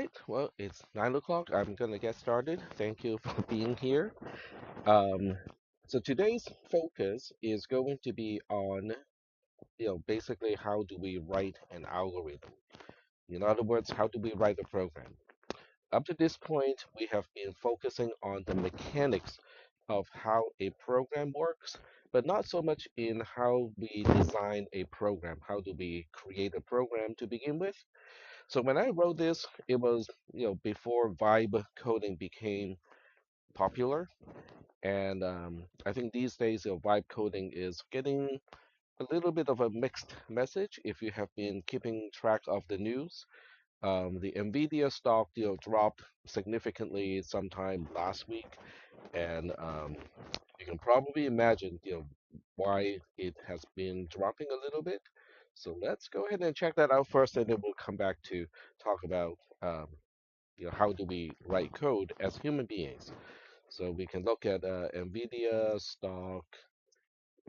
right, well, it's 9 o'clock. I'm gonna get started. Thank you for being here. Um, so today's focus is going to be on, basically how do we write an algorithm? In other words, how do we write a program? Up to this point, we have been focusing on the mechanics of how a program works, but not so much in how we design a program. How do we create a program to begin with? So when I wrote this, it was, before vibe coding became popular. And I think these days, vibe coding is getting a little bit of a mixed message. If you have been keeping track of the news, the Nvidia stock, dropped significantly sometime last week, and you can probably imagine, why it has been dropping a little bit. So let's go ahead and check that out first, and then we'll come back to talk about um, how do we write code as human beings. So we can look at NVIDIA stock.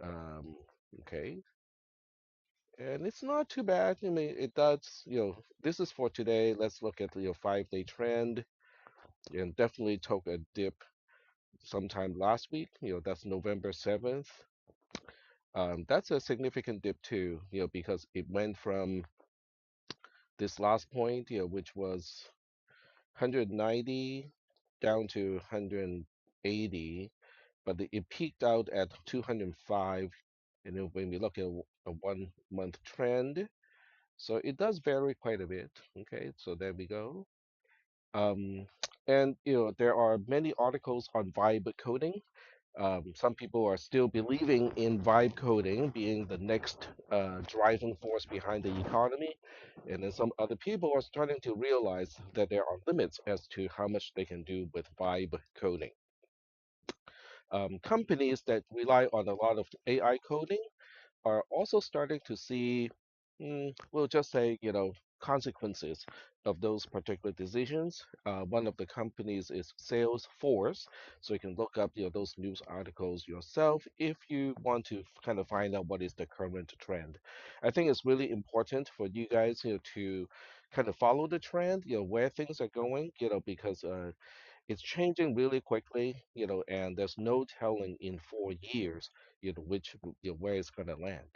Um, okay, and it's not too bad. I mean, it does. This is for today. Let's look at the 5-day trend, and definitely took a dip sometime last week. That's November 7th. That's a significant dip too. Because it went from this last point, which was 190 down to 180, but it peaked out at 205. And then when we look at a 1 month trend, so it does vary quite a bit. Okay, so there we go. Um, and there are many articles on vibe coding. Some people are still believing in vibe coding being the next driving force behind the economy, and then some other people are starting to realize that there are limits as to how much they can do with vibe coding. Companies that rely on a lot of AI coding are also starting to see, we'll just say, consequences of those particular decisions. One of the companies is Salesforce, so you can look up, those news articles yourself if you want to kind of find out what is the current trend. I think it's really important for you guys, to kind of follow the trend, where things are going, because it's changing really quickly, and there's no telling in 4 years, which, where it's going to land.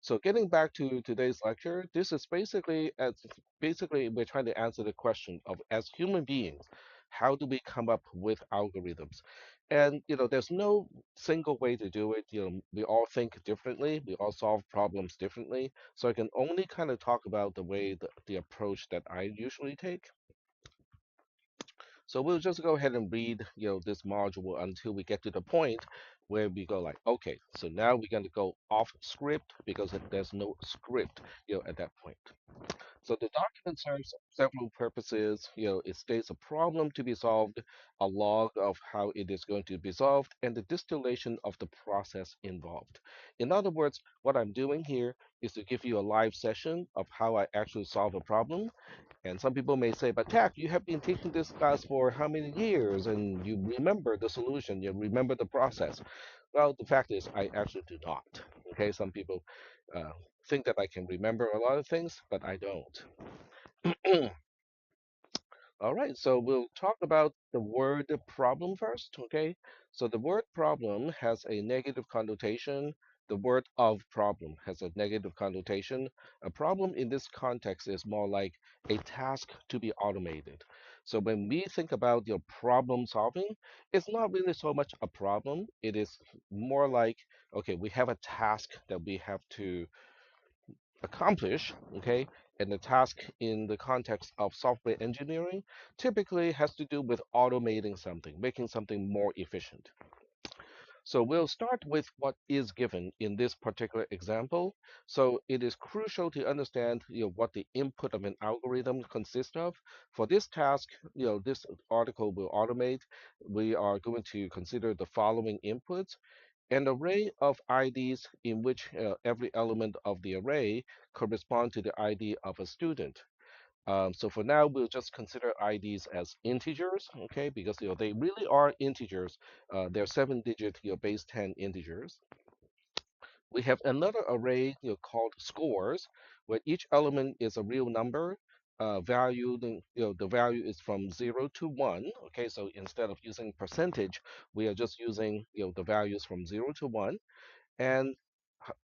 So getting back to today's lecture, this is basically we're trying to answer the question of, as human beings, how do we come up with algorithms? And there's no single way to do it. We all think differently, we all solve problems differently. So I can only kind of talk about the approach that I usually take. So we'll just go ahead and read, this module until we get to the point where we go like, okay, so now we're going to go off script because there's no script, at that point. So the document serves several purposes. It states a problem to be solved, a log of how it is going to be solved, and the distillation of the process involved. In other words, what I'm doing here is to give you a live session of how I actually solve a problem. And some people may say, but Tack, you have been teaching this class for how many years and you remember the solution, you remember the process. Well, the fact is, I actually do not. Okay, some people uh, think that I can remember a lot of things, but I don't. All right, so we'll talk about the word problem first, okay? So the word problem has a negative connotation. The word of problem has a negative connotation. A problem in this context is more like a task to be automated. So when we think about your problem solving, it's not really so much a problem. It is more like, okay, we have a task that we have to accomplish, okay? And the task in the context of software engineering typically has to do with automating something, making something more efficient. So we'll start with what is given in this particular example. So it is crucial to understand, what the input of an algorithm consists of. For this task, this article will automate. We are going to consider the following inputs: an array of IDs in which every element of the array correspond to the ID of a student. So for now, we'll just consider IDs as integers, okay? Because they really are integers. They're 7-digit, base 10 integers. We have another array, called scores, where each element is a real number. value, the value is from 0 to 1. Okay, so instead of using percentage, we are just using, the values from 0 to 1. And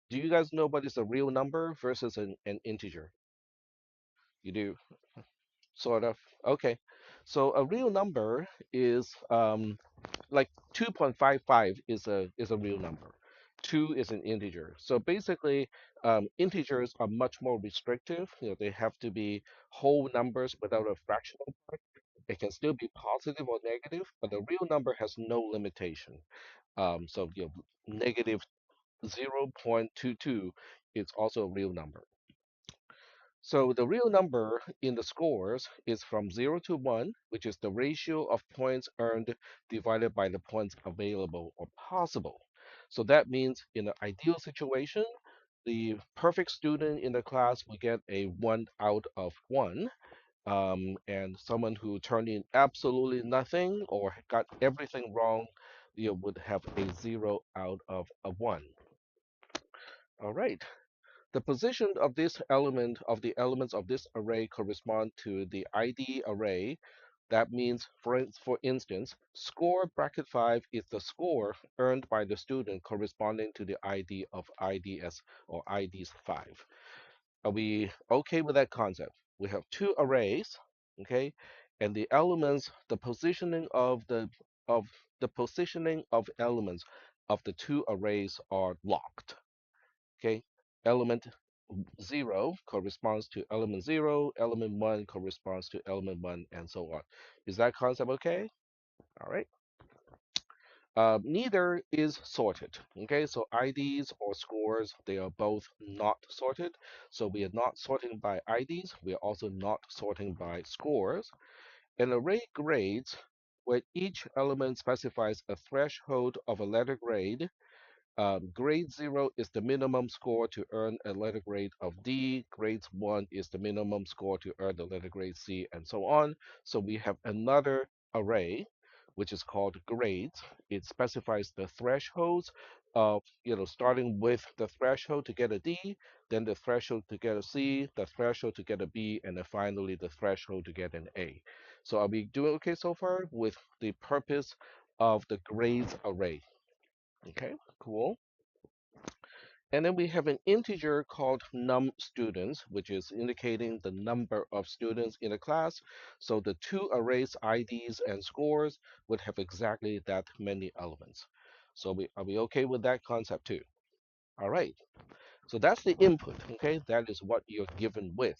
do you guys know what is a real number versus an integer? You do, sort of. Okay, so a real number is like 2.55 is a real number. Two is an integer. So basically, integers are much more restrictive. They have to be whole numbers without a fractional part. It can still be positive or negative, but a real number has no limitation. So negative 0.22 is also a real number. So the real number in the scores is from 0 to 1, which is the ratio of points earned divided by the points available or possible. So that means in an ideal situation, the perfect student in the class will get a 1 out of 1, and someone who turned in absolutely nothing or got everything wrong, would have a 0 out of a 1. All right. The position of this element of the elements of this array correspond to the ID array. That means, for instance, score bracket 5 is the score earned by the student corresponding to the ID of IDS or IDs 5. Are we okay with that concept? We have two arrays, okay, and the elements, of the positioning of elements of the two arrays are locked. Okay, element 0 corresponds to element 0, element 1 corresponds to element 1, and so on. Is that concept okay? All right. Neither is sorted. Okay, so IDs or scores, they are both not sorted. So we are not sorting by IDs. We are also not sorting by scores. An array grades where each element specifies a threshold of a letter grade. Grade 0 is the minimum score to earn a letter grade of D. Grade 1 is the minimum score to earn the letter grade C, and so on. So we have another array, which is called grades. It specifies the thresholds of, starting with the threshold to get a D, then the threshold to get a C, the threshold to get a B, and then finally the threshold to get an A. So are we doing okay so far with the purpose of the grades array? Okay, cool. And then we have an integer called num students, which is indicating the number of students in a class. So the two arrays, IDs and scores, would have exactly that many elements. So are we okay with that concept too? All right. So that's the input. Okay, that is what you're given with.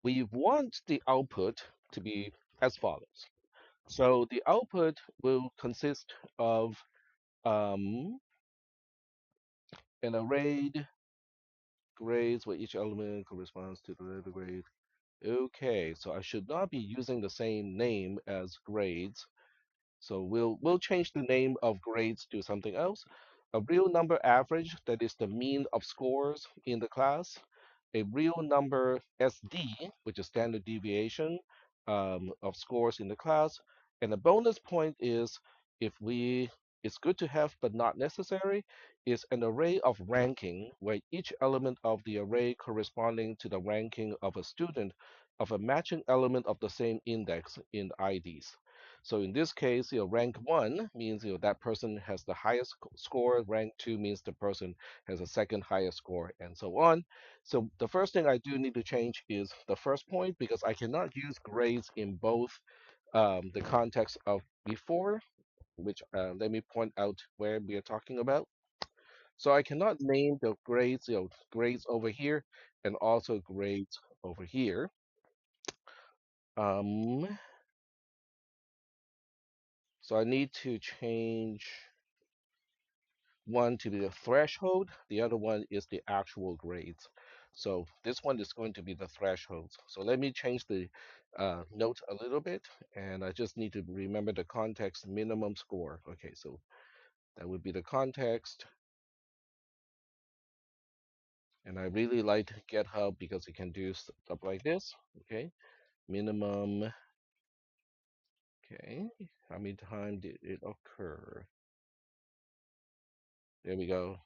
We want the output to be as follows. So the output will consist of um, an array grades where each element corresponds to the letter grade. Okay, so I should not be using the same name as grades. So we'll change the name of grades to something else. A real number average, that is the mean of scores in the class. A real number SD, which is standard deviation of scores in the class. And the bonus point is if we it's good to have but not necessary, is an array of ranking where each element of the array corresponding to the ranking of a student of a matching element of the same index in IDs. So in this case, rank 1 means that person has the highest score. Rank 2 means the person has a second highest score, and so on. So the first thing I do need to change is the first point because I cannot use grades in both the context of before, which let me point out where we are talking about. So I cannot name the grades, grades over here and also grades over here. Um, so I need to change one to be the threshold, the other one is the actual grades. So this one is going to be the thresholds. So let me change the note a little bit, and I just need to remember the context minimum score. Okay, so that would be the context. And I really like GitHub because it can do stuff like this. Okay, minimum. Okay, how many times did it occur? There we go.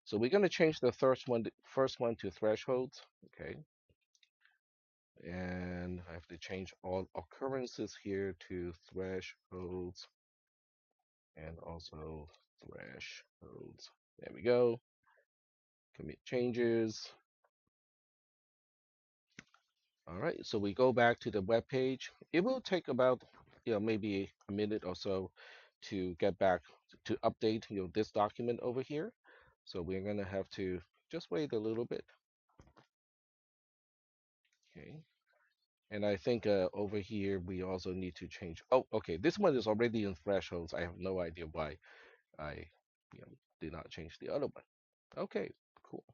So we're going to change the first one to thresholds. Okay. And I have to change all occurrences here to thresholds and also thresholds. There we go. Commit changes. All right, so we go back to the web page. It will take about, maybe a minute or so to get back to update, this document over here. So we're gonna have to just wait a little bit. Okay. And I think over here we also need to change. Oh, okay. This one is already in thresholds. I have no idea why I, did not change the other one. Okay, cool.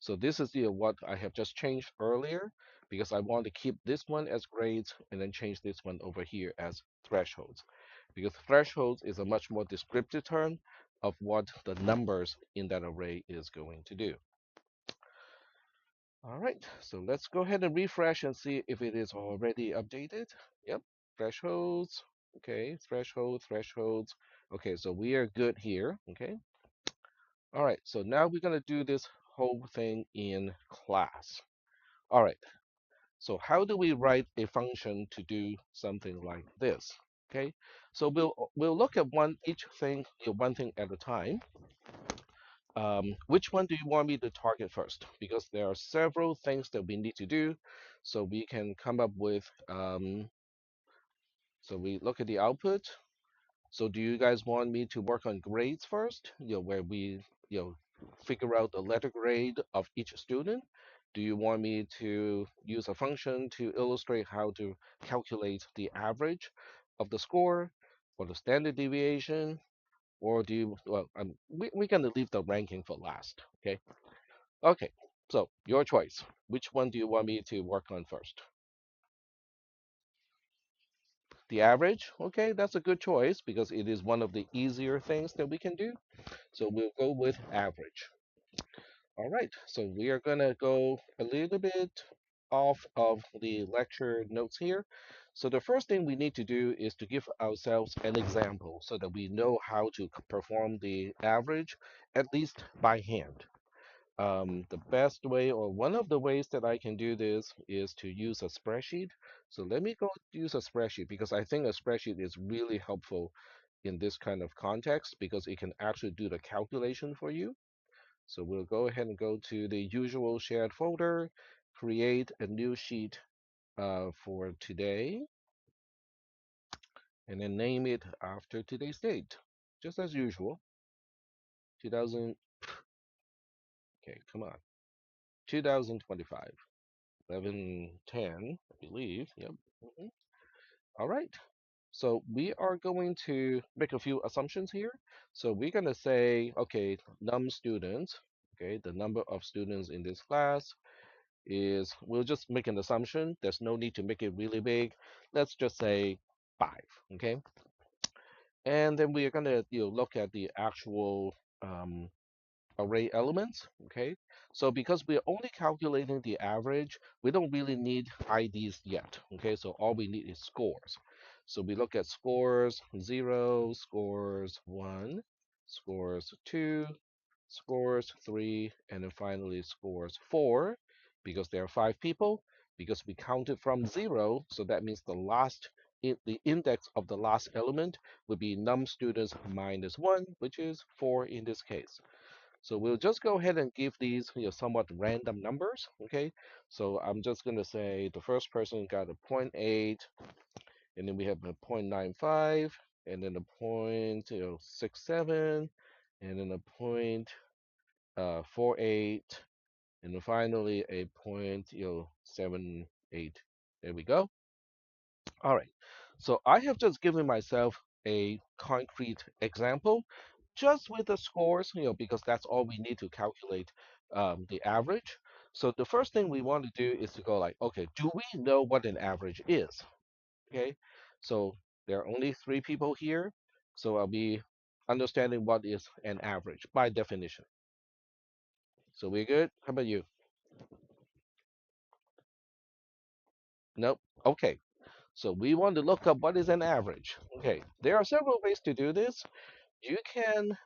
So this is what I have just changed earlier because I want to keep this one as grades and then change this one over here as thresholds. Because thresholds is a much more descriptive term of what the numbers in that array is going to do. All right, so let's go ahead and refresh and see if it is already updated. Yep, thresholds. Okay, thresholds. Okay, so we are good here. Okay. All right, so now we're going to do this whole thing in class. All right, so how do we write a function to do something like this? Okay, so we'll look at each thing, one thing at a time. Which one do you want me to target first? Because there are several things that we need to do, so we can come up with. So we look at the output. So do you guys want me to work on grades first? Where we figure out the letter grade of each student. Do you want me to use a function to illustrate how to calculate the average of the score or the standard deviation? Or do you, well, we're going to leave the ranking for last, okay? Okay, so your choice. Which one do you want me to work on first? The average? Okay, that's a good choice because it is one of the easier things that we can do. So we'll go with average. All right, so we are going to go a little bit off of the lecture notes here. So the first thing we need to do is to give ourselves an example so that we know how to perform the average, at least by hand. The best way, or one of the ways that I can do this, is to use a spreadsheet. So let me go use a spreadsheet because I think a spreadsheet is really helpful in this kind of context because it can actually do the calculation for you. So we'll go ahead and go to the usual shared folder, create a new sheet for today, and then name it after today's date, just as usual. 2000, okay, come on, 2025. 11:10, I believe. Yep. All right. So we are going to make a few assumptions here. So we're going to say, okay, num students, okay, the number of students in this class is, we'll just make an assumption. There's no need to make it really big. Let's just say 5, okay? And then we are going to look at the actual array elements, okay? So because we're only calculating the average, we don't really need IDs yet, okay? So all we need is scores. So we look at scores 0, scores 1, scores 2, scores 3, and then finally scores 4, because there are 5 people, because we counted from 0, so that means the index of the last element would be num students minus 1, which is 4 in this case. So we'll just go ahead and give these somewhat random numbers, okay? So I'm just going to say the first person got a point 0.8, and then we have a 0.95, and then a point 0.67, and then a point 0.48, and then finally a point 0.78. There we go. All right. So I have just given myself a concrete example just with the scores, because that's all we need to calculate the average. So the first thing we want to do is to go like, okay, do we know what an average is? Okay. So there are only 3 people here. So I'll be understanding what is an average by definition. So we're good. How about you? Nope. Okay. So we want to look up what is an average. Okay. There are several ways to do this. You can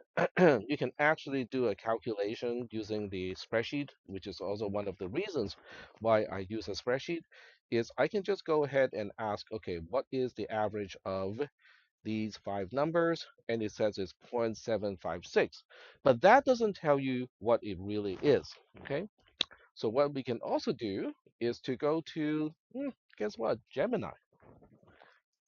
you can actually do a calculation using the spreadsheet, which is also one of the reasons why I use a spreadsheet, is I can just go ahead and ask, okay, what is the average of these five numbers? And it says it's 0.756. But that doesn't tell you what it really is. Okay. So what we can also do is to go to, guess what, Gemini.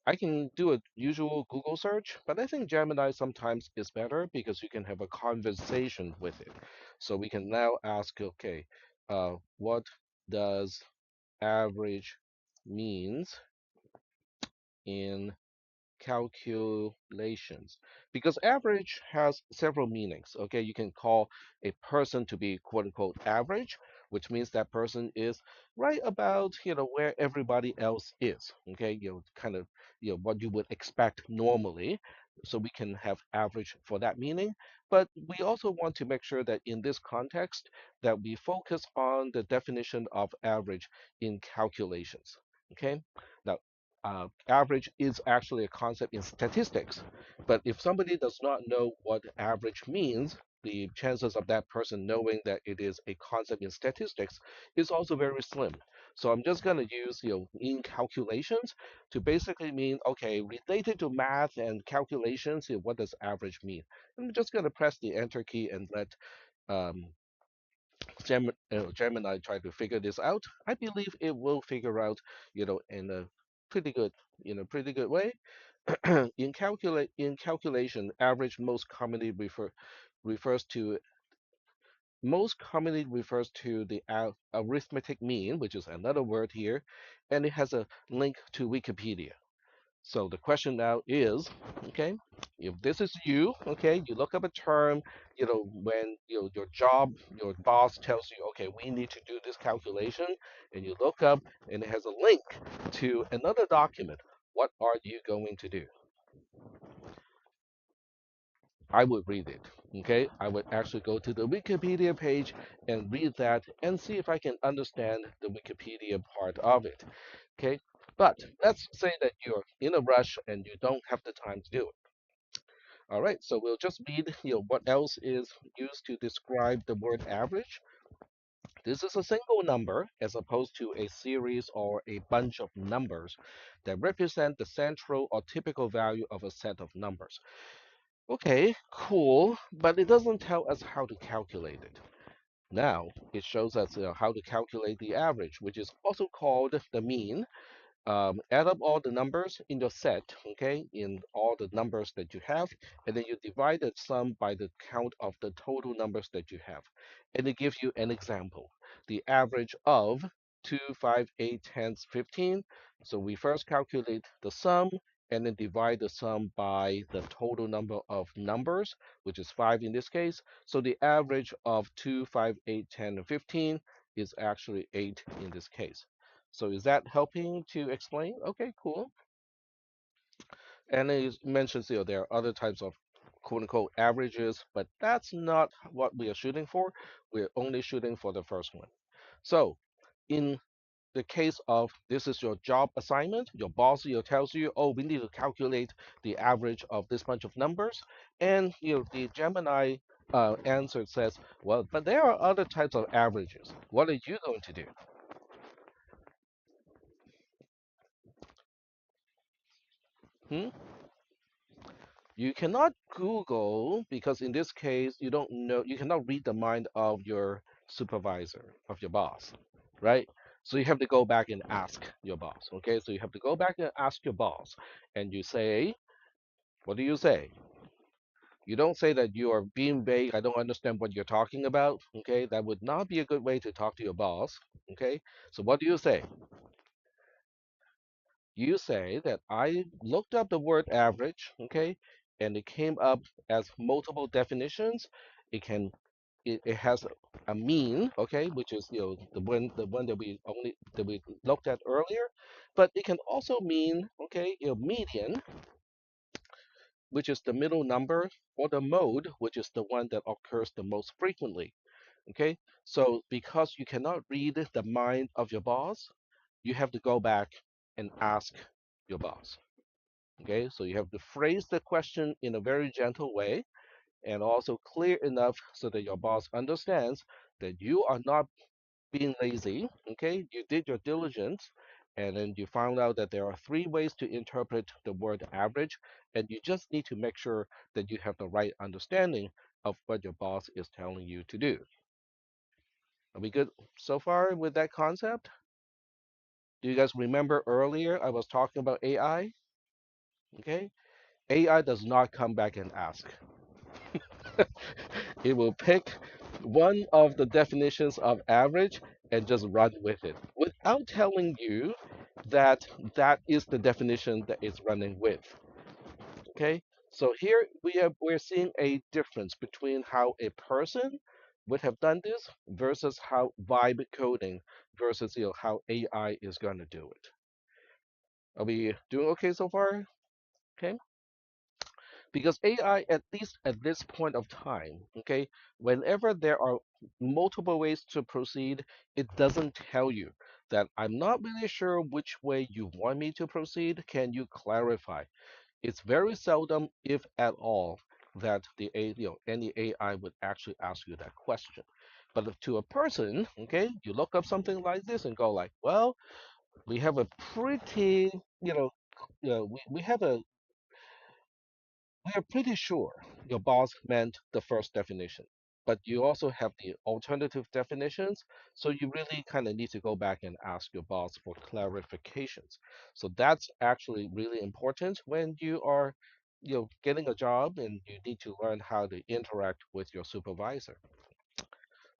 I can do a usual Google search, but I think Gemini sometimes is better because you can have a conversation with it. So we can now ask, okay, what does average means in calculations, because average has several meanings. Okay, you can call a person to be quote unquote average, which means that person is right about where everybody else is. Okay, kind of what you would expect normally. So we can have average for that meaning, but we also want to make sure that in this context that we focus on the definition of average in calculations. Okay, now average is actually a concept in statistics. But if somebody does not know what average means, the chances of that person knowing that it is a concept in statistics is also very slim. So I'm just going to use, in calculations to basically mean, okay, related to math and calculations, what does average mean? I'm just going to press the enter key and let um, Gemini try to figure this out. I believe it will figure out, in a pretty good, pretty good way. In calculation, average refers to the arithmetic mean, which is another word here, and it has a link to Wikipedia. So the question now is, okay, if this is you, okay, you look up a term, when your boss tells you, okay, we need to do this calculation, and you look up and it has a link to another document, what are you going to do? I would read it, okay? I would actually go to the Wikipedia page and read that and see if I can understand the Wikipedia part of it, okay? But let's say that you're in a rush and you don't have the time to do it. All right, so we'll just read, what else is used to describe the word average. This is a single number as opposed to a series or a bunch of numbers that represent the central or typical value of a set of numbers. Okay, cool, but it doesn't tell us how to calculate it. Now, it shows us how to calculate the average, which is also called the mean. Add up all the numbers in your set, okay, in all the numbers that you have, and then you divide the sum by the count of the total numbers that you have. And it gives you an example, the average of 2, 5, 8, 10, 15. So we first calculate the sum and then divide the sum by the total number of numbers, which is 5 in this case. So the average of 2, 5, 8, 10, and 15 is actually 8 in this case. So is that helping to explain? Okay, cool. And it mentions, there are other types of quote unquote averages, but that's not what we are shooting for. We're only shooting for the first one. So in the case of this is your job assignment, your boss tells you, oh, we need to calculate the average of this bunch of numbers. And the Gemini answer says, well, but there are other types of averages. What are you going to do? Hmm? You cannot Google because in this case, you don't know, you cannot read the mind of your supervisor, of your boss, right? So you have to go back and ask your boss. Okay, so you have to go back and ask your boss, and you say, what do you say? You don't say that you are being vague. I don't understand what you're talking about. Okay, that would not be a good way to talk to your boss. Okay, so what do you say? You say that I looked up the word average, okay, and it came up as multiple definitions. It can it has a mean, okay, which is the one that we looked at earlier, but it can also mean, okay, median, which is the middle number, or the mode, which is the one that occurs the most frequently. Okay, so because you cannot read the mind of your boss, you have to go back and ask your boss. Okay, so you have to phrase the question in a very gentle way and also clear enough so that your boss understands that you are not being lazy. Okay, you did your diligence, and then you found out that there are three ways to interpret the word average, and you just need to make sure that you have the right understanding of what your boss is telling you to do. Are we good so far with that concept? Do you guys remember earlier I was talking about AI? Okay, AI does not come back and ask. It will pick one of the definitions of average and just run with it without telling you that that is the definition that it's running with. Okay, so here we're seeing a difference between how a person would have done this versus how vibe coding versus how AI is going to do it. Are we doing okay so far? Okay, because AI, at least at this point of time, okay, whenever there are multiple ways to proceed, it doesn't tell you that I'm not really sure which way you want me to proceed. Can you clarify? It's very seldom, if at all, that any AI would actually ask you that question. But to a person, okay, you look up something like this and go like, well, we have a pretty, we have a we are pretty sure your boss meant the first definition, but you also have the alternative definitions, so you really kind of need to go back and ask your boss for clarifications. So that's actually really important when you are, getting a job and you need to learn how to interact with your supervisor.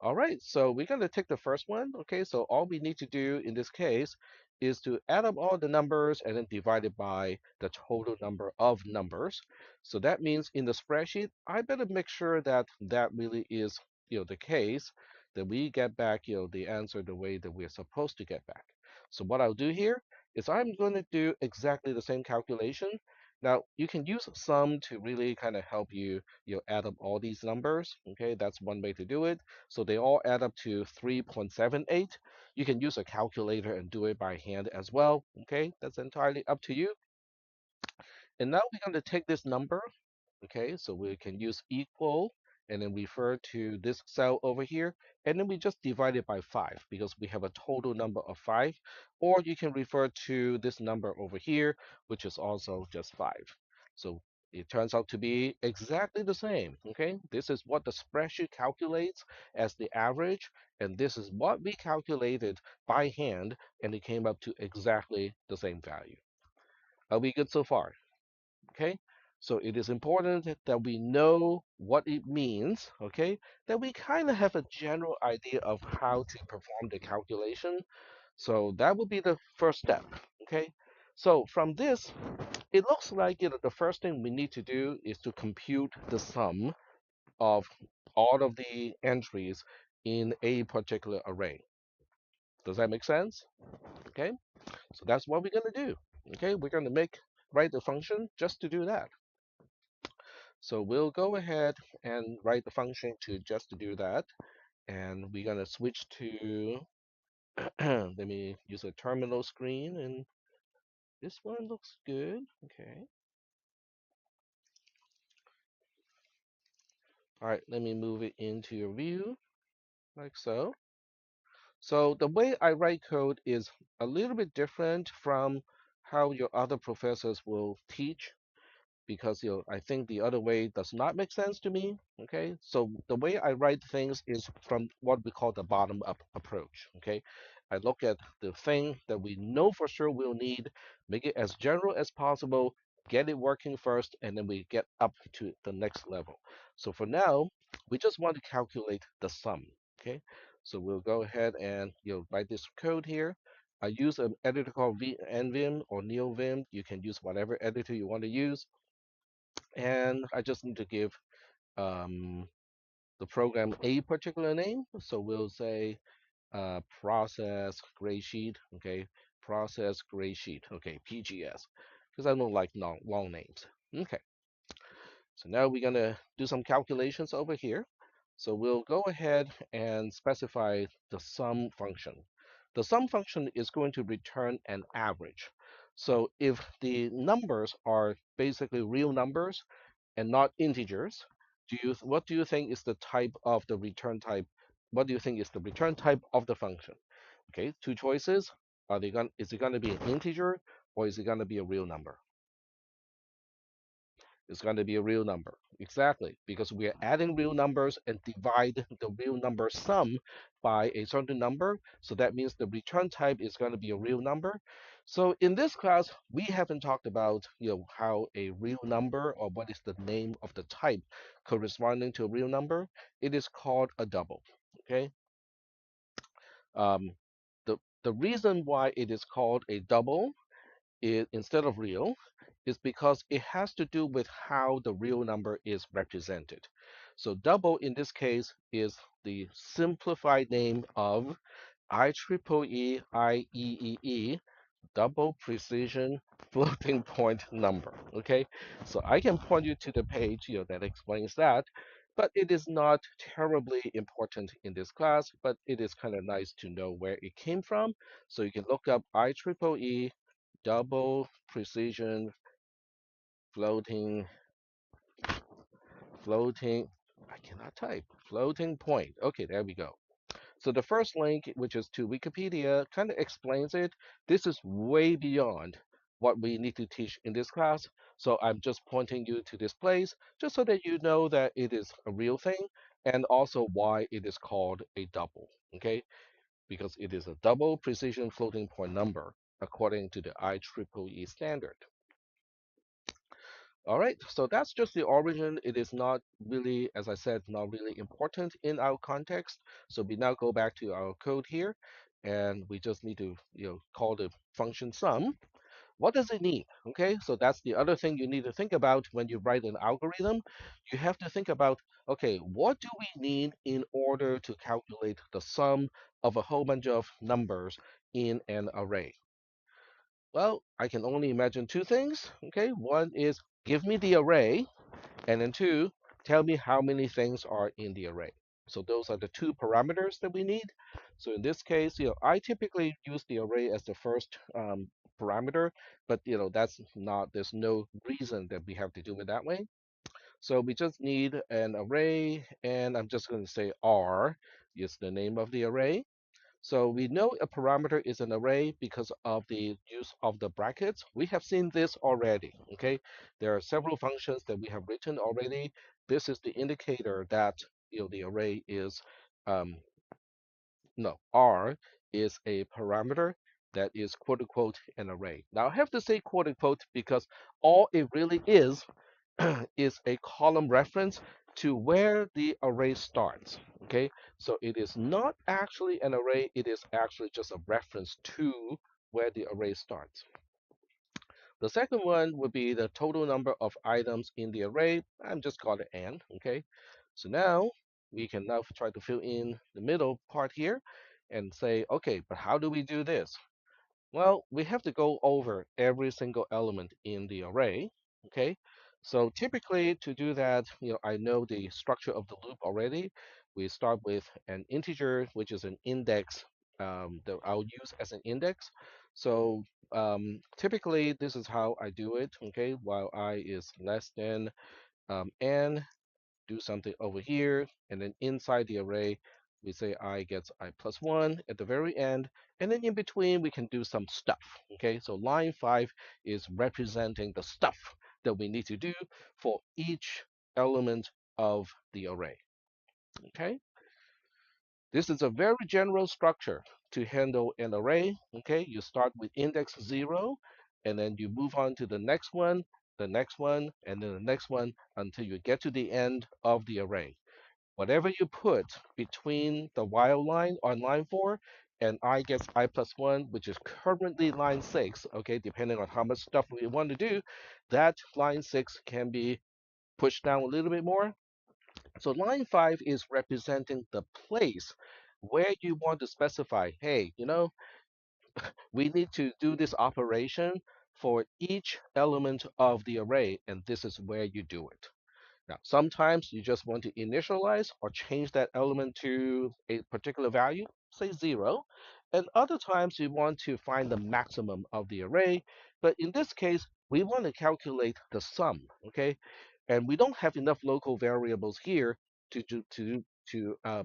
All right, so we're going to take the first one. Okay, so all we need to do in this case is to add up all the numbers and then divide it by the total number of numbers. So that means in the spreadsheet, I better make sure that that really is, the case, that we get back, the answer the way that we're supposed to get back. So what I'll do here is I'm going to do exactly the same calculation. Now, you can use sum to really kind of help you, add up all these numbers. Okay, that's one way to do it. So they all add up to 3.78. You can use a calculator and do it by hand as well. Okay, that's entirely up to you. And now we're going to take this number. Okay, so we can use equal and then refer to this cell over here. And then we just divide it by 5 because we have a total number of 5. Or you can refer to this number over here, which is also just 5. So it turns out to be exactly the same. Okay, this is what the spreadsheet calculates as the average. And this is what we calculated by hand. And it came up to exactly the same value. Are we good so far? Okay, so it is important that we know what it means, okay, that we kind of have a general idea of how to perform the calculation. So that would be the first step, okay. So from this, it looks like the first thing we need to do is to compute the sum of all of the entries in a particular array. Does that make sense? Okay, so that's what we're going to do. Okay, we're going to write the function just to do that. So we'll go ahead and write the function to just to do that. And we're going to switch to, let me use a terminal screen. And this one looks good. Okay. All right, let me move it into your view like so. So the way I write code is a little bit different from how your other professors will teach because I think the other way does not make sense to me. Okay, so the way I write things is from what we call the bottom up approach. Okay, I look at the thing that we know for sure we'll need, make it as general as possible, get it working first, and then we get up to the next level. So for now, we just want to calculate the sum. Okay, so we'll go ahead and write this code here. I use an editor called NVim or NeoVim. You can use whatever editor you want to use. And I just need to give um, the program a particular name. So we'll say process gray sheet, okay, process gray sheet, okay, PGS, because I don't like long names. Okay, so now we're gonna do some calculations over here. So we'll go ahead and specify the sum function. The sum function is going to return an average. So if the numbers are basically real numbers and not integers, what do you think is the type of the return type? What do you think is the return type of the function? Okay, two choices. Is it going to be an integer or is it going to be a real number? It's going to be a real number. Exactly, because we are adding real numbers and divide the real number sum by a certain number. So that means the return type is going to be a real number. So in this class, we haven't talked about, how a real number or what is the name of the type corresponding to a real number. It is called a double. Okay. Um, the reason why it is called a double instead of real is because it has to do with how the real number is represented. So double in this case is the simplified name of IEEE, double precision floating point number. Okay, so I can point you to the page that explains that, but it is not terribly important in this class, but it is kind of nice to know where it came from. So you can look up IEEE double precision floating floating I cannot type floating point. Okay, there we go. So the first link, which is to Wikipedia, kind of explains it. This is way beyond what we need to teach in this class. So I'm just pointing you to this place just so that you know that it is a real thing and also why it is called a double. Okay, because it is a double precision floating point number according to the IEEE standard. All right, so that's just the origin. It is not really, as I said, not really important in our context. So we now go back to our code here, and we just need to, call the function sum. What does it need? Okay, so that's the other thing you need to think about when you write an algorithm. You have to think about, okay, what do we need in order to calculate the sum of a whole bunch of numbers in an array? Well, I can only imagine two things. Okay, one is give me the array, and then two, tell me how many things are in the array. So those are the two parameters that we need. So in this case, I typically use the array as the first parameter, but that's not, there's no reason that we have to do it that way. So we just need an array, and I'm just going to say R is the name of the array. So we know a parameter is an array because of the use of the brackets. We have seen this already, okay? There are several functions that we have written already. This is the indicator that the array is, um, no, R is a parameter that is quote unquote an array. Now I have to say quote unquote because all it really is a column reference to where the array starts. Okay, so it is not actually an array, it is actually just a reference to where the array starts. The second one would be the total number of items in the array. I'm just calling it n. Okay, so now we can now try to fill in the middle part here and say, okay, but how do we do this? Well, we have to go over every single element in the array, okay? So typically to do that, I know the structure of the loop already. We start with an integer, which is an index that I'll use as an index. So typically this is how I do it, okay? While I is less than n, do something over here, and then inside the array, we say I gets I plus 1 at the very end, and then in between, we can do some stuff, okay? So line 5 is representing the stuff that we need to do for each element of the array, okay? This is a very general structure to handle an array, okay? You start with index 0, and then you move on to the next one, and then the next one until you get to the end of the array. Whatever you put between the while line on line 4 and I gets I plus 1, which is currently line 6, okay, depending on how much stuff we want to do, that line 6 can be pushed down a little bit more. So line 5 is representing the place where you want to specify, hey, we need to do this operation for each element of the array, and this is where you do it. Now, sometimes you just want to initialize or change that element to a particular value, say 0. And other times you want to find the maximum of the array, But in this case, we want to calculate the sum, okay? And we don't have enough local variables here to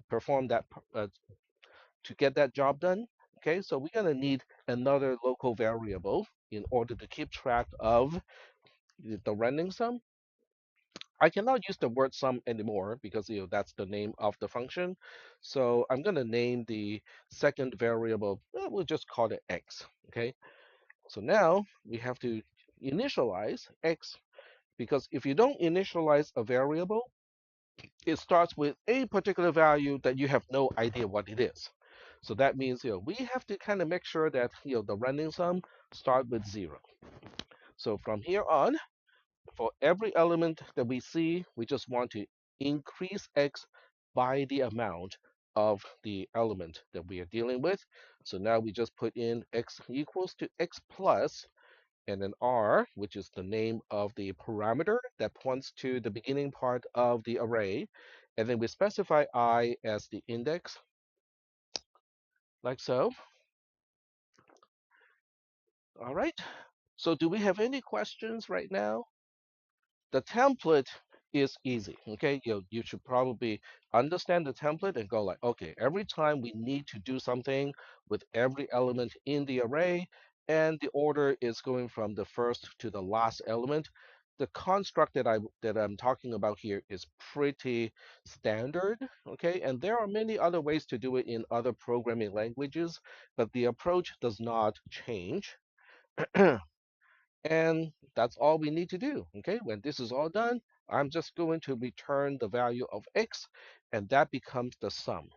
perform that to get that job done. Okay, so we're gonna need another local variable in order to keep track of the random sum. I cannot use the word sum anymore because that's the name of the function. So I'm gonna name the second variable. We'll just call it x. Okay. So now we have to initialize x because if you don't initialize a variable, it starts with a particular value that you have no idea what it is. So that means we have to kind of make sure that the random sum start with 0. So from here on, for every element that we see, we just want to increase x by the amount of the element that we are dealing with. So now we just put in x equals to x plus and then r, which is the name of the parameter that points to the beginning part of the array. And then we specify I as the index, like so. All right. So do we have any questions right now? The template is easy. Okay, you should probably understand the template and go like, okay, every time we need to do something with every element in the array, and the order is going from the first to the last element. The construct that I'm talking about here is pretty standard. Okay, and there are many other ways to do it in other programming languages, but the approach does not change. And that's all we need to do. Okay, when this is all done, I'm just going to return the value of x, and that becomes the sum.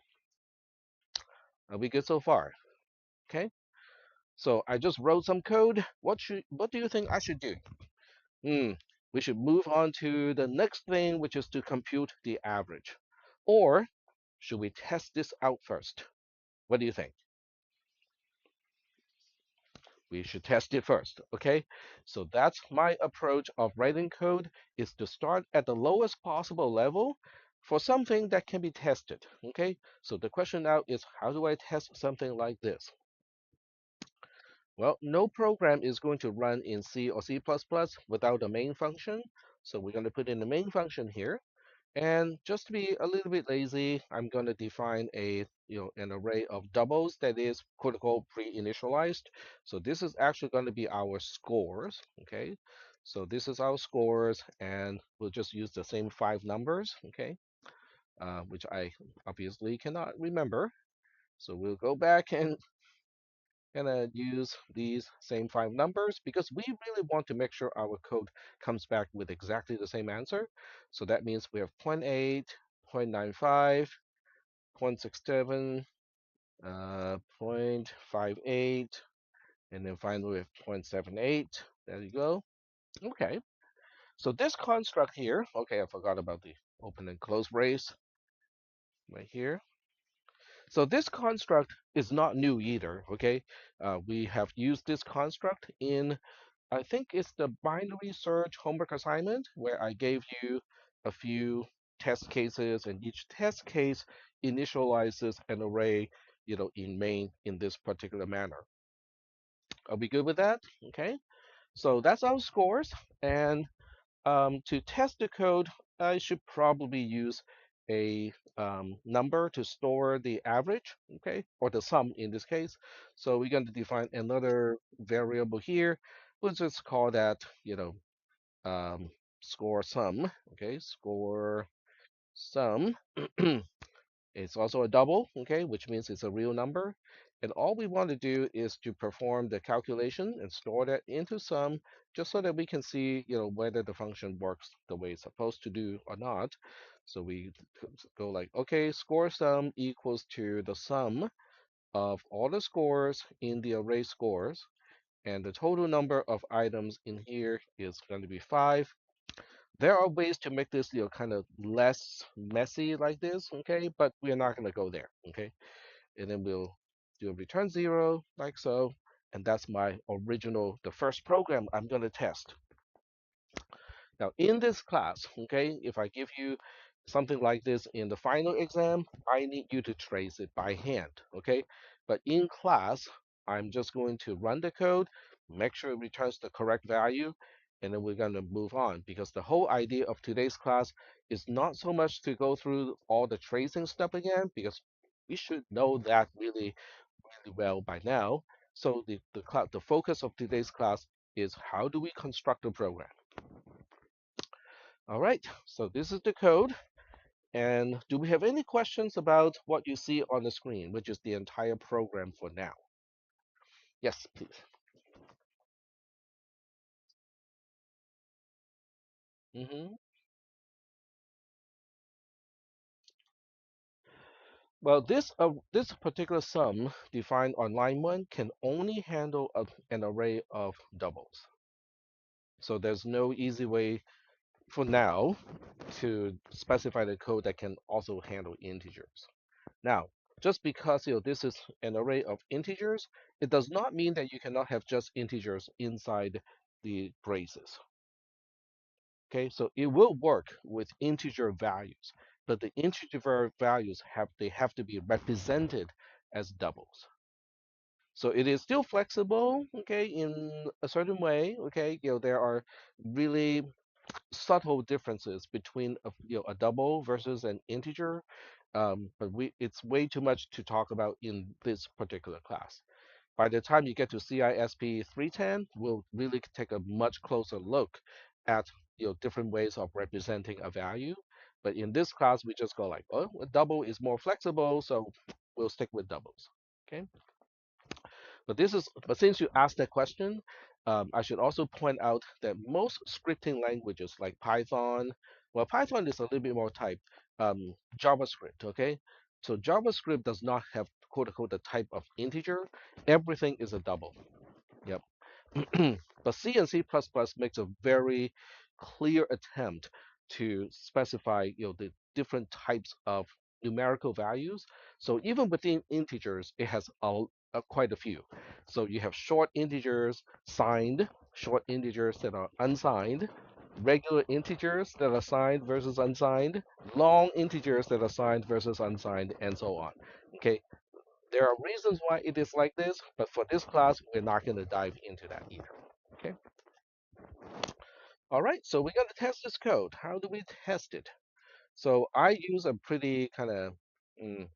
Are we good so far? Okay, so I just wrote some code. What do you think I should do? Hmm, we should move on to the next thing, which is to compute the average. Or should we test this out first? What do you think? We should test it first, okay? So that's my approach of writing code is to start at the lowest possible level for something that can be tested, okay? So the question now is how do I test something like this? Well, no program is going to run in C or C++ without a main function. So we're going to put in the main function here. And just to be a little bit lazy, I'm going to define an array of doubles that is quote unquote pre-initialized. So this is actually going to be our scores. Okay. So this is our scores, and we'll just use the same 5 numbers. Okay. Which I obviously cannot remember. So we'll go back and use these same 5 numbers because we really want to make sure our code comes back with exactly the same answer. So that means we have 0 0.8, 0.95, 0.67, 0.58, and then finally we have 0.78. There you go. Okay. So this construct here, okay, I forgot about the open and close brace right here. So this construct is not new either, okay? We have used this construct in I think it's the binary search homework assignment where I gave you a few test cases, and each test case initializes an array, in main in this particular manner. Are we good with that? Okay. So that's our scores. And to test the code, I should probably use a number to store the average, okay, or the sum in this case. So we're going to define another variable here. We'll just call that, um, score sum, okay, score sum. It's also a double, okay, which means it's a real number. And all we want to do is to perform the calculation and store that into sum just so that we can see, whether the function works the way it's supposed to do or not. So we go like, okay, score sum equals to the sum of all the scores in the array scores. And the total number of items in here is going to be 5. There are ways to make this, kind of less messy like this, okay? But we're not going to go there, okay? And then we'll do a return 0 like so. And that's my original, the first program I'm going to test. Now, in this class, okay, if I give you something like this in the final exam, I need you to trace it by hand, okay? But in class, I'm just going to run the code, make sure it returns the correct value, and then we're going to move on because the whole idea of today's class is not so much to go through all the tracing stuff again because we should know that really, really well by now. So the focus of today's class is how do we construct a program? All right, so this is the code. And do we have any questions about what you see on the screen, which is the entire program for now? Yes, please. hmm Well, this particular sum defined on line one can only handle an array of doubles. So there's no easy way for now to specify the code that can also handle integers. Now, just because this is an array of integers, it does not mean that you cannot have just integers inside the braces. Okay, so it will work with integer values, but the integer values have to be represented as doubles. So it is still flexible, okay, in a certain way, okay. There are really subtle differences between a double versus an integer, but it's way too much to talk about in this particular class. By the time you get to CISP 310, we'll really take a much closer look at different ways of representing a value. But in this class, we just go like, oh, a double is more flexible, so we'll stick with doubles. Okay. But since you asked that question, I should also point out that most scripting languages like Python, well, Python is a little bit more type, JavaScript, okay? So JavaScript does not have quote unquote the type of integer. Everything is a double. Yep. But C and C++ makes a very clear attempt to specify, the different types of numerical values. So even within integers, it has quite a few. So you have short integers signed, short integers that are unsigned, regular integers that are signed versus unsigned, long integers that are signed versus unsigned, and so on. Okay, there are reasons why it is like this, but for this class, we're not going to dive into that either. Okay. All right. So we're going to test this code. How do we test it? So I use a pretty kind of, mm,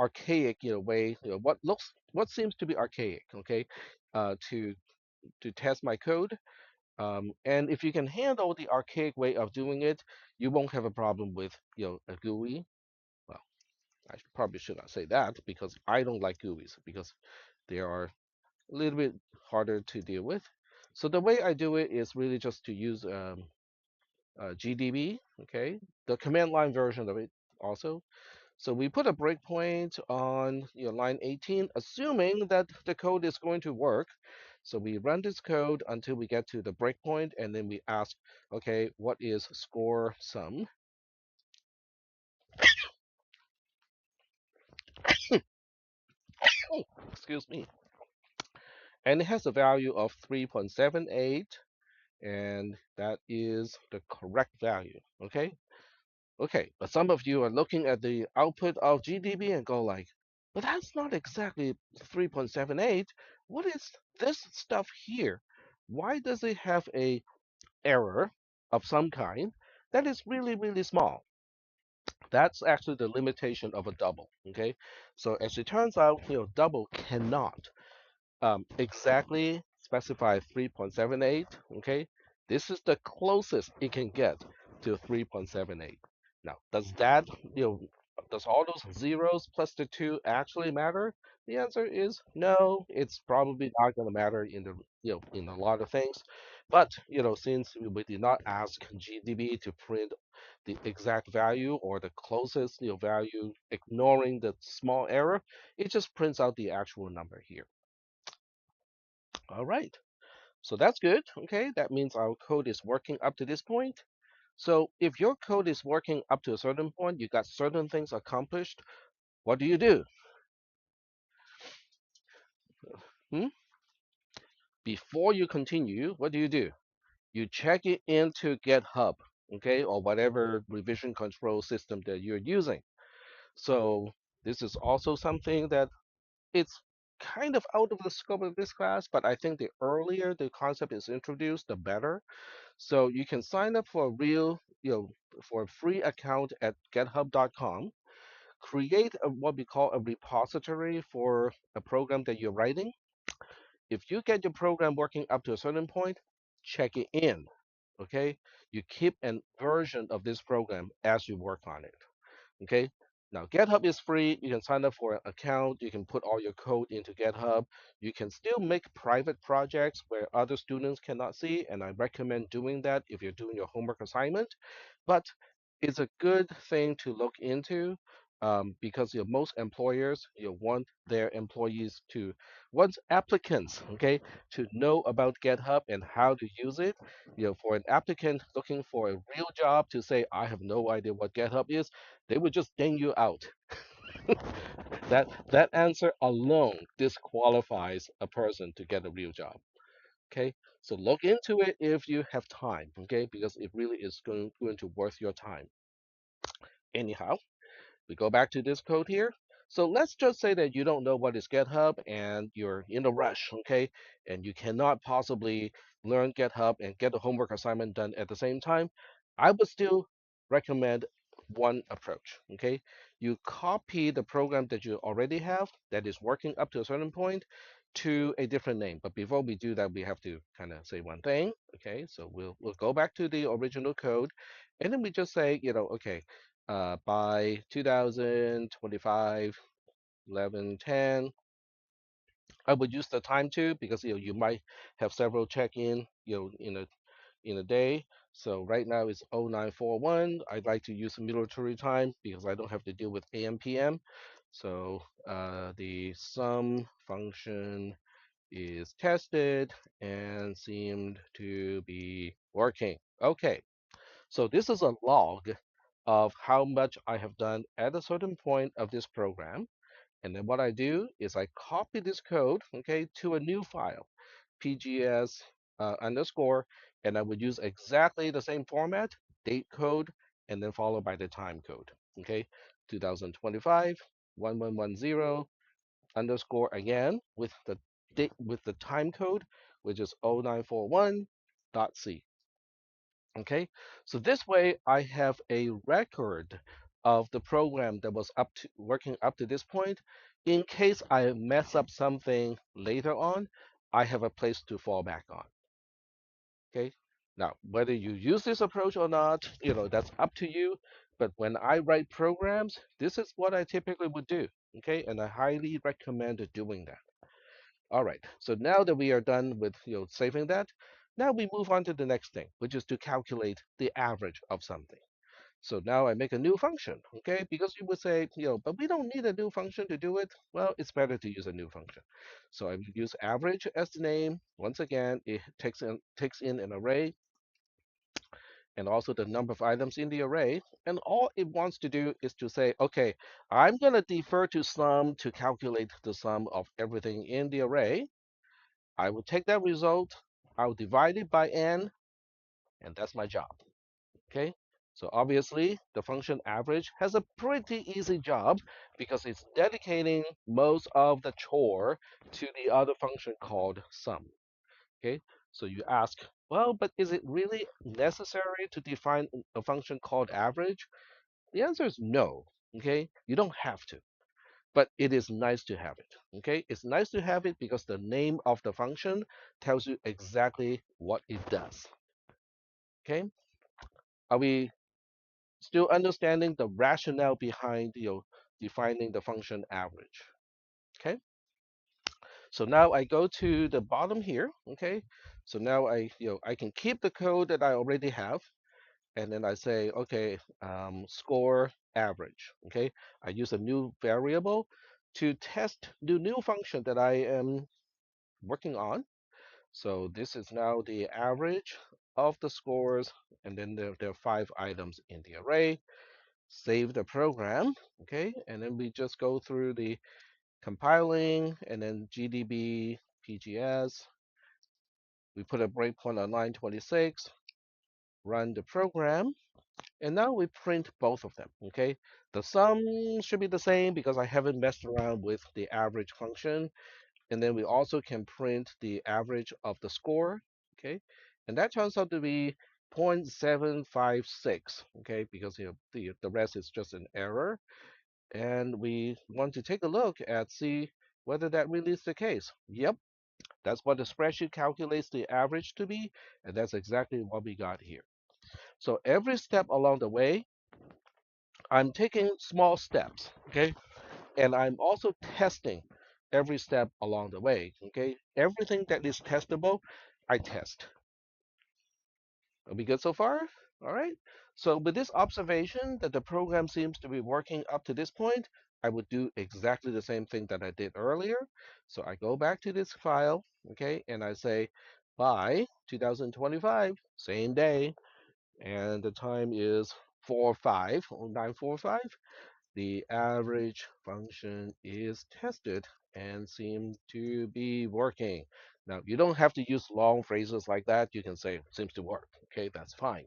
archaic, way, what seems to be archaic, okay, to test my code. And if you can handle the archaic way of doing it, you won't have a problem with, a GUI. Well, probably should not say that because I don't like GUIs because they are a little bit harder to deal with. So the way I do it is really just to use GDB, okay, the command line version of it also. So we put a breakpoint on line 18, assuming that the code is going to work. So we run this code until we get to the breakpoint, and then we ask, okay, what is score sum? Oh, excuse me. And it has a value of 3.78, and that is the correct value. Okay. Okay, but some of you are looking at the output of GDB and go like, but that's not exactly 3.78. What is this stuff here? Why does it have a error of some kind that is really, really small? That's actually the limitation of a double, okay? So as it turns out, double cannot exactly specify 3.78, okay? This is the closest it can get to 3.78. Now, does all those zeros plus the 2 actually matter? The answer is no, it's probably not going to matter in a lot of things. But, since we did not ask GDB to print the exact value or the closest, value, ignoring the small error, it just prints out the actual number here. All right. So that's good. Okay, that means our code is working up to this point. So if your code is working up to a certain point, you got certain things accomplished, what do you do? Hmm? Before you continue, what do? You check it into GitHub, okay, or whatever revision control system that you're using. So this is also something that it's kind of out of the scope of this class, but I think the earlier the concept is introduced, the better. So you can sign up for a real, for a free account at github.com, create what we call a repository for a program that you're writing. If you get your program working up to a certain point, check it in. Okay, you keep a version of this program as you work on it. Okay. Now, GitHub is free. You can sign up for an account. You can put all your code into GitHub. You can still make private projects where other students cannot see, and I recommend doing that if you're doing your homework assignment. But it's a good thing to look into, because most employers want their employees to, want applicants, okay, to know about GitHub and how to use it. For an applicant looking for a real job to say, I have no idea what GitHub is, they would just ding you out. That answer alone disqualifies a person to get a real job. Okay, so look into it if you have time. Okay, because it really is going to worth your time. Anyhow, we go back to this code here. So let's just say that you don't know what is GitHub and you're in a rush, okay? And you cannot possibly learn GitHub and get a homework assignment done at the same time. I would still recommend one approach, okay? You copy the program that you already have that is working up to a certain point to a different name. But before we do that, we have to kind of say one thing, okay? So we'll go back to the original code, and then we just say, okay, by 2025, 11, 10. I would use the time too because you might have several check-in in a day. So right now it's 0941. I'd like to use military time because I don't have to deal with AM PM. So the sum function is tested and seemed to be working. Okay, so this is a log of how much I have done at a certain point of this program. And then what I do is I copy this code, okay, to a new file, PGS underscore, and I would use exactly the same format, date code, and then followed by the time code, okay, 2025, 1110 underscore again with the date with the time code, which is 0941.c. Okay, so this way I have a record of the program that was up to working up to this point. In case I mess up something later on, I have a place to fall back on. Okay, now whether you use this approach or not, that's up to you. But when I write programs, this is what I typically would do. Okay, and I highly recommend doing that. All right, so now that we are done with saving that, now we move on to the next thing, which is to calculate the average of something. So now I make a new function, okay? Because you would say, but we don't need a new function to do it. Well, it's better to use a new function. So I would use average as the name. Once again, it takes in an array and also the number of items in the array. And all it wants to do is to say, okay, I'm going to defer to sum to calculate the sum of everything in the array. I will take that result, I'll divide it by n, and that's my job. Okay? So obviously, the function average has a pretty easy job because it's dedicating most of the chore to the other function called sum. Okay? So you ask, well, but is it really necessary to define a function called average? The answer is no. Okay? You don't have to, but it is nice to have it. Okay? It's nice to have it because the name of the function tells you exactly what it does. Okay? Are we still understanding the rationale behind defining the function average? Okay? So now I go to the bottom here. Okay? So now I can keep the code that I already have, and then I say, okay, score average. Okay? I use a new variable to test the new function that I am working on. So this is now the average of the scores, and then there are 5 items in the array. Save the program, okay, and then we just go through the compiling, and then GDB PGS. We put a breakpoint on line 26, run the program, and now we print both of them, okay? The sum should be the same because I haven't messed around with the average function. And then we also can print the average of the score, okay? And that turns out to be 0.756, okay? Because the rest is just an error. And we want to take a look at see whether that really is the case. Yep, that's what the spreadsheet calculates the average to be, and that's exactly what we got here. So every step along the way, I'm taking small steps, okay? And I'm also testing every step along the way, okay? Everything that is testable, I test. Are we good so far? All right. So with this observation that the program seems to be working up to this point, I would do exactly the same thing that I did earlier. So I go back to this file, okay, and I say by 2025, same day, and the time is 4/5 or 9/45. The average function is tested and seems to be working. Now, you don't have to use long phrases like that. You can say seems to work. Okay, that's fine.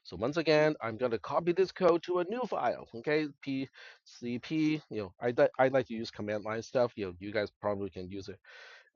So once again, I'm going to copy this code to a new file. Okay, PCP. I like to use command line stuff. You guys probably can use it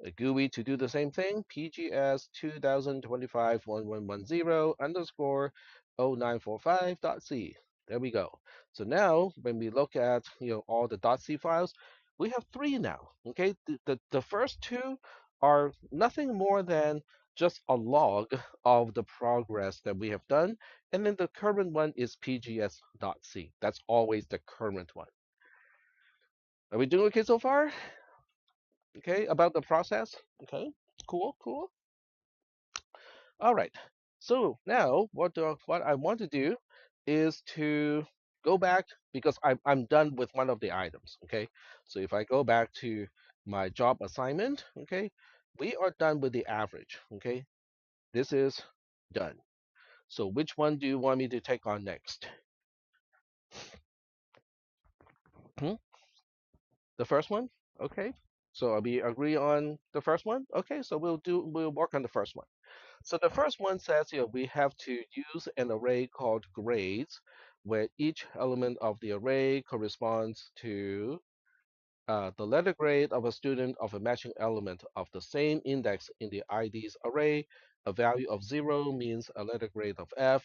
a GUI to do the same thing. PGS 2025-1110 underscore 0945.c. There we go. So now when we look at all the .c files, we have three now. Okay, the first two are nothing more than just a log of the progress that we have done, and then the current one is pgs.c. That's always the current one. Are we doing okay so far? Okay, about the process. Okay, cool, cool. All right. So now what I want to do is to go back because I'm done with one of the items. Okay. So if I go back to my job assignment, okay, we are done with the average. Okay. This is done. So which one do you want me to take on next? Hmm? The first one? Okay. So we agree on the first one? Okay, so we'll work on the first one. So the first one says here we have to use an array called grades, where each element of the array corresponds to the letter grade of a student of a matching element of the same index in the ID's array. A value of 0 means a letter grade of F,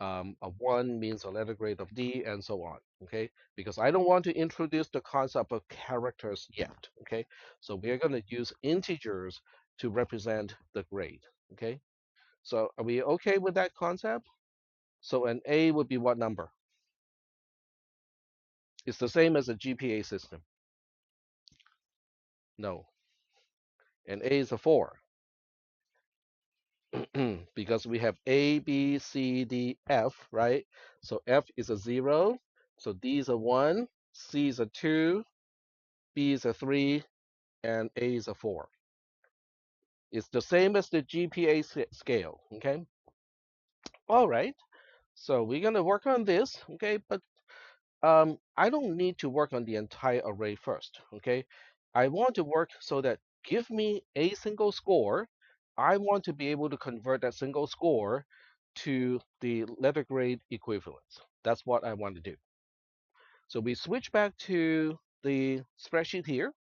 a 1 means a letter grade of D, and so on, okay? Because I don't want to introduce the concept of characters yet, okay? So we're going to use integers to represent the grade, okay? So are we okay with that concept? So an A would be what number? It's the same as a GPA system. No, an A is a 4 because we have A, B, C, D, F, right? So F is a 0, so D is a 1, C is a 2, B is a 3, and A is a 4. It's the same as the GPA scale, okay? All right, so we're gonna work on this, okay? But I don't need to work on the entire array first, okay? I want to work so that give me a single score. I want to be able to convert that single score to the letter grade equivalence. That's what I want to do. So we switch back to the spreadsheet here,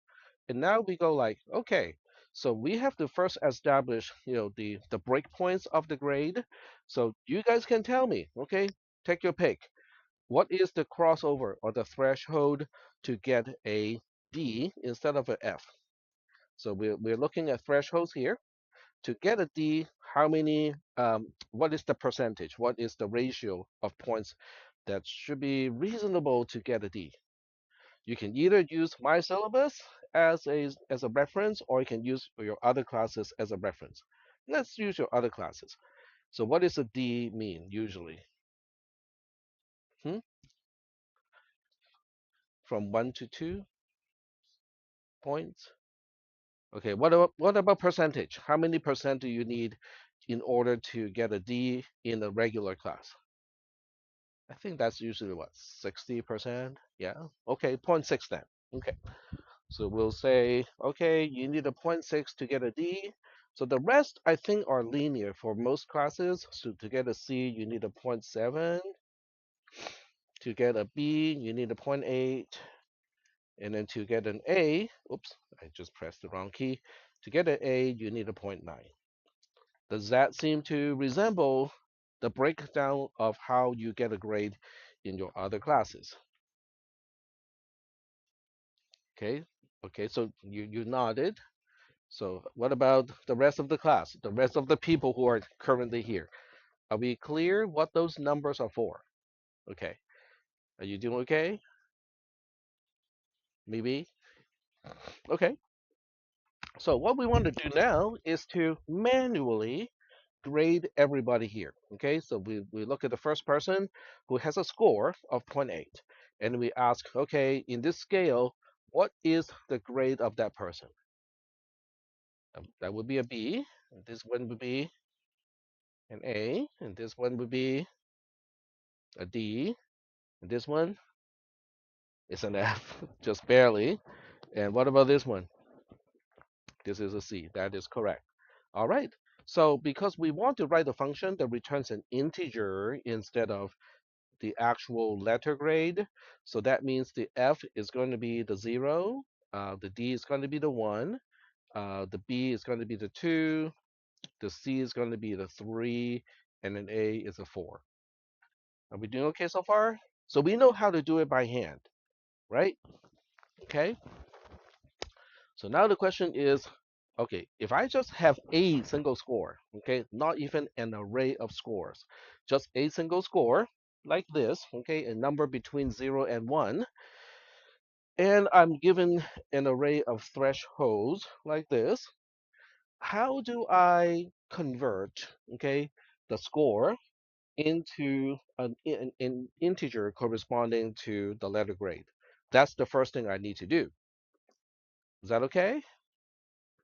and now we go like, okay, so we have to first establish, the breakpoints of the grade. So you guys can tell me, okay? Take your pick. What is the crossover or the threshold to get a D instead of an F? So we're looking at thresholds here. To get a D, what is the percentage? What is the ratio of points that should be reasonable to get a D? You can either use my syllabus as a reference, or you can use your other classes as a reference. Let's use your other classes. So what does a D mean usually? Hmm? From 1 to 2 points? Okay, what about percentage? How many percent do you need in order to get a D in a regular class? I think that's usually what, 60%? Yeah. Okay, zero point 0.6 then. Okay. So we'll say, okay, you need a zero point 0.6 to get a D. So the rest, I think, are linear for most classes. So to get a C, you need a zero point 0.7. To get a B, you need a zero point 0.8. And then to get an A, oops, I just pressed the wrong key. To get an A, you need a 0.9. Does that seem to resemble the breakdown of how you get a grade in your other classes? Okay, okay, so you nodded. So what about the rest of the class, the rest of the people who are currently here? Are we clear what those numbers are for? Okay, are you doing okay? Maybe? Okay, so what we want to do now is to manually grade everybody here. Okay, so we look at the first person who has a score of zero point 0.8, and we ask, okay, in this scale, what is the grade of that person? That would be a B, and this one would be an A, and this one would be a D, and this one is an F, just barely. And what about this one? This is a C. That is correct. All right. So because we want to write a function that returns an integer instead of the actual letter grade, so that means the F is going to be the 0, the D is going to be the 1, the B is going to be the 2, the C is going to be the 3, and an A is a 4. Are we doing okay so far? So we know how to do it by hand, right? Okay. So now the question is, okay, if I just have a single score, okay, not even an array of scores, just a single score like this, okay, a number between 0 and 1, and I'm given an array of thresholds like this, how do I convert, okay, the score into an integer corresponding to the letter grade? That's the first thing I need to do. Is that okay?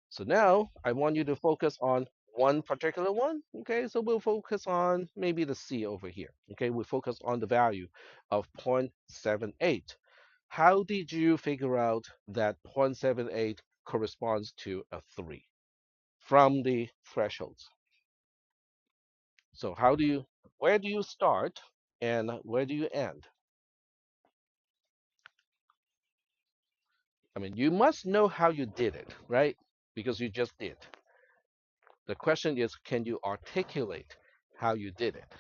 So now I want you to focus on one particular one. Okay, so we'll focus on maybe the C over here. Okay, we focus on the value of 0.78. How did you figure out that 0.78 corresponds to a 3 from the thresholds? So where do you start and where do you end? I mean, you must know how you did it, right? Because you just did. The question is, can you articulate how you did it?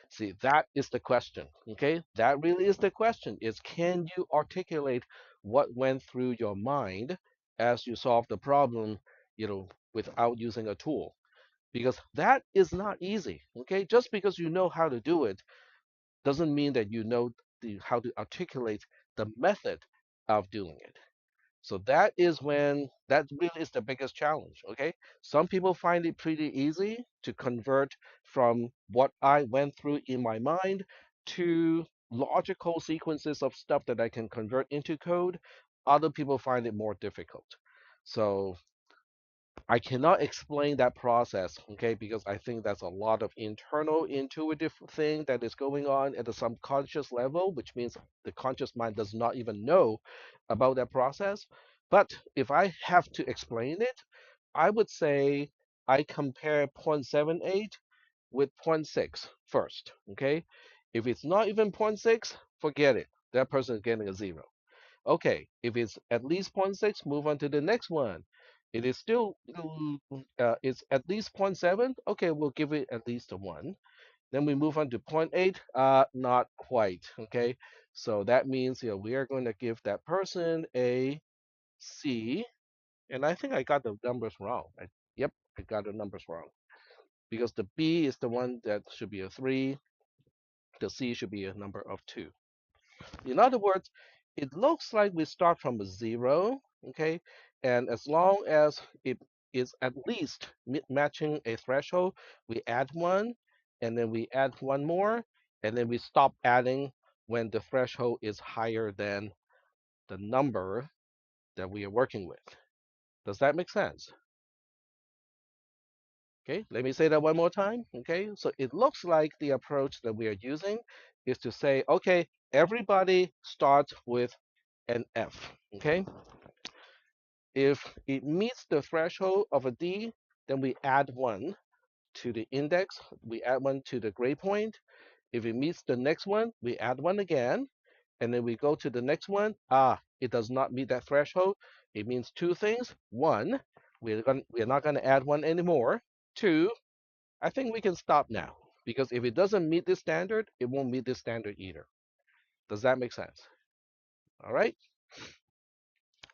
See, that is the question. Okay, that really is the question: is can you articulate what went through your mind as you solve the problem, without using a tool? Because that is not easy. Okay, just because you know how to do it doesn't mean that you know how to articulate the method of doing it. So that really is the biggest challenge. Okay, some people find it pretty easy to convert from what I went through in my mind to logical sequences of stuff that I can convert into code. Other people find it more difficult. So I cannot explain that process, okay, because I think that's a lot of internal intuitive thing that is going on at the subconscious level, which means the conscious mind does not even know about that process. But if I have to explain it, I would say I compare zero point 0.78 with zero point 0.6 first, okay? If it's not even zero point 0.6, forget it. That person is getting a 0. Okay, if it's at least zero point 0.6, move on to the next one. It is still, it's at least zero point 0.7. Okay, we'll give it at least a 1. Then we move on to zero point 0.8. Not quite. Okay, so that means we are going to give that person a C. And I think I got the numbers wrong. Yep, I got the numbers wrong because the B is the one that should be a 3. The C should be a number of 2. In other words, it looks like we start from a 0, okay? And as long as it is at least matching a threshold, we add 1, and then we add 1 more, and then we stop adding when the threshold is higher than the number that we are working with. Does that make sense? Okay, let me say that one more time. Okay, so it looks like the approach that we are using is to say, okay, everybody starts with an F. Okay, if it meets the threshold of a D, then we add 1 to the index, we add 1 to the grade point. If it meets the next one, we add 1 again, and then we go to the next one. it does not meet that threshold, it means two things. One, we're not gonna add one anymore. Two, I think we can stop now because if it doesn't meet this standard, it won't meet this standard either. Does that make sense? All right.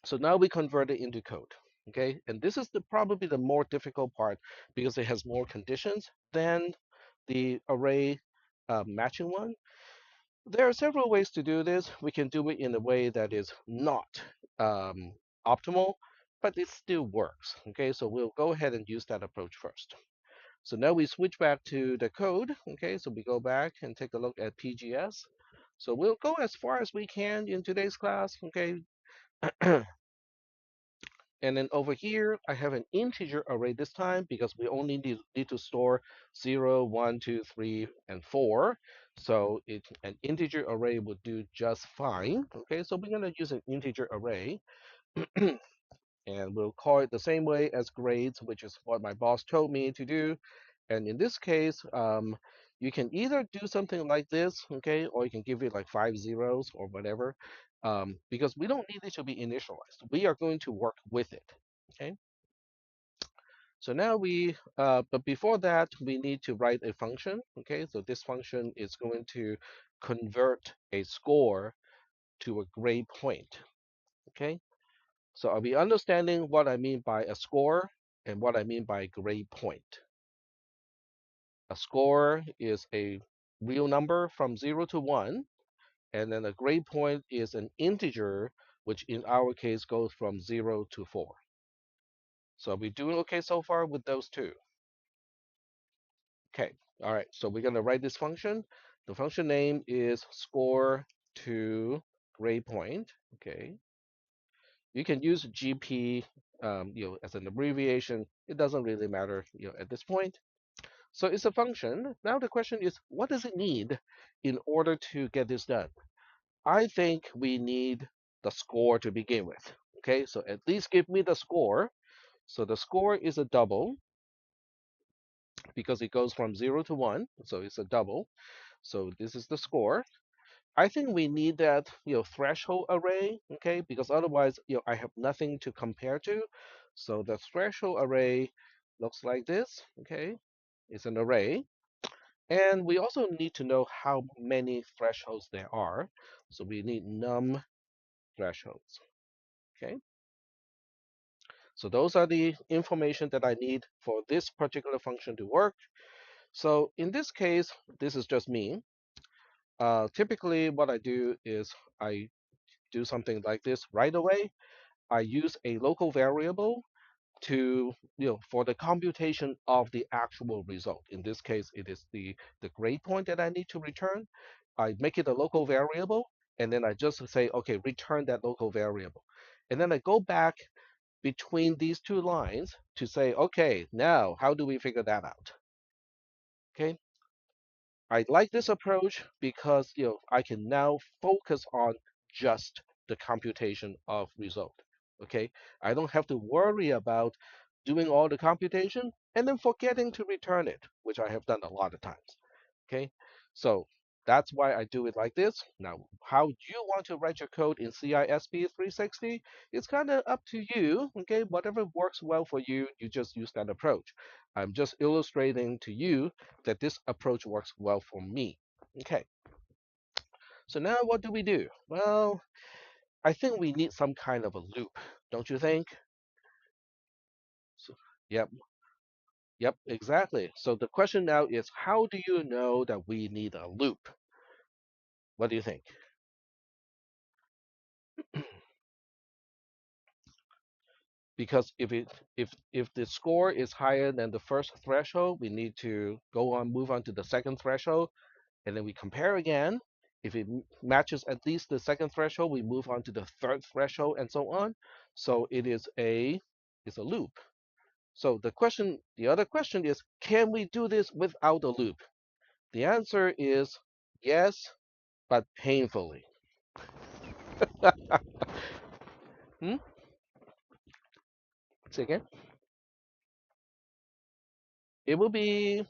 So now we convert it into code. Okay, and this is probably the more difficult part because it has more conditions than the array matching one. There are several ways to do this. We can do it in a way that is not um, optimal, but it still works. Okay, so we'll go ahead and use that approach first. So now we switch back to the code. Okay, so we go back and take a look at PGS. So we'll go as far as we can in today's class. Okay, and then over here, I have an integer array this time because we only need to store 0, 1, 2, 3, and 4. So an integer array would do just fine. Okay, so we're going to use an integer array. And we'll call it the same way as grades, which is what my boss told me to do. And in this case, you can either do something like this, okay, or you can give it like 5 zeros or whatever, because we don't need it to be initialized. We are going to work with it, okay? So now but before that, we need to write a function, okay? So this function is going to convert a score to a grade point, okay? So are we understanding what I mean by a score and what I mean by grade point? A score is a real number from 0 to 1, and then a grade point is an integer, which in our case goes from 0 to 4. So are we doing okay so far with those two? Okay, all right, so we're going to write this function. The function name is score to grade point, okay? You can use GP, as an abbreviation. It doesn't really matter, at this point. So it's a function. Now the question is, what does it need in order to get this done? I think we need the score to begin with. Okay, so at least give me the score. So the score is a double because it goes from 0 to 1. So it's a double. So this is the score. I think we need that, threshold array, okay, because otherwise, I have nothing to compare to. So the threshold array looks like this, okay? It's an array. And we also need to know how many thresholds there are. So we need num thresholds, okay? So those are the information that I need for this particular function to work. So in this case, this is just me. Typically, what I do is I do something like this right away. I use a local variable to, for the computation of the actual result. In this case, it is the grade point that I need to return. I make it a local variable, and then I just say, okay, return that local variable. And then I go back between these two lines to say, okay, now how do we figure that out? Okay, I like this approach because I can now focus on just the computation of result. Okay, I don't have to worry about doing all the computation and then forgetting to return it, which I have done a lot of times. Okay, so that's why I do it like this. Now, how you want to write your code in CISP 360, it's kind of up to you. Okay, whatever works well for you, you just use that approach. I'm just illustrating to you that this approach works well for me. Okay, so now what do we do? Well, I think we need some kind of a loop, don't you think? So, yep, yep, exactly. So the question now is, how do you know that we need a loop? What do you think? Because if the score is higher than the first threshold, we need to move on to the second threshold, and then we compare again. If it matches at least the second threshold, we move on to the third threshold, and so on. So it's a loop. So the other question is, can we do this without a loop? The answer is yes, but painfully. Hmm? Say again? It will be,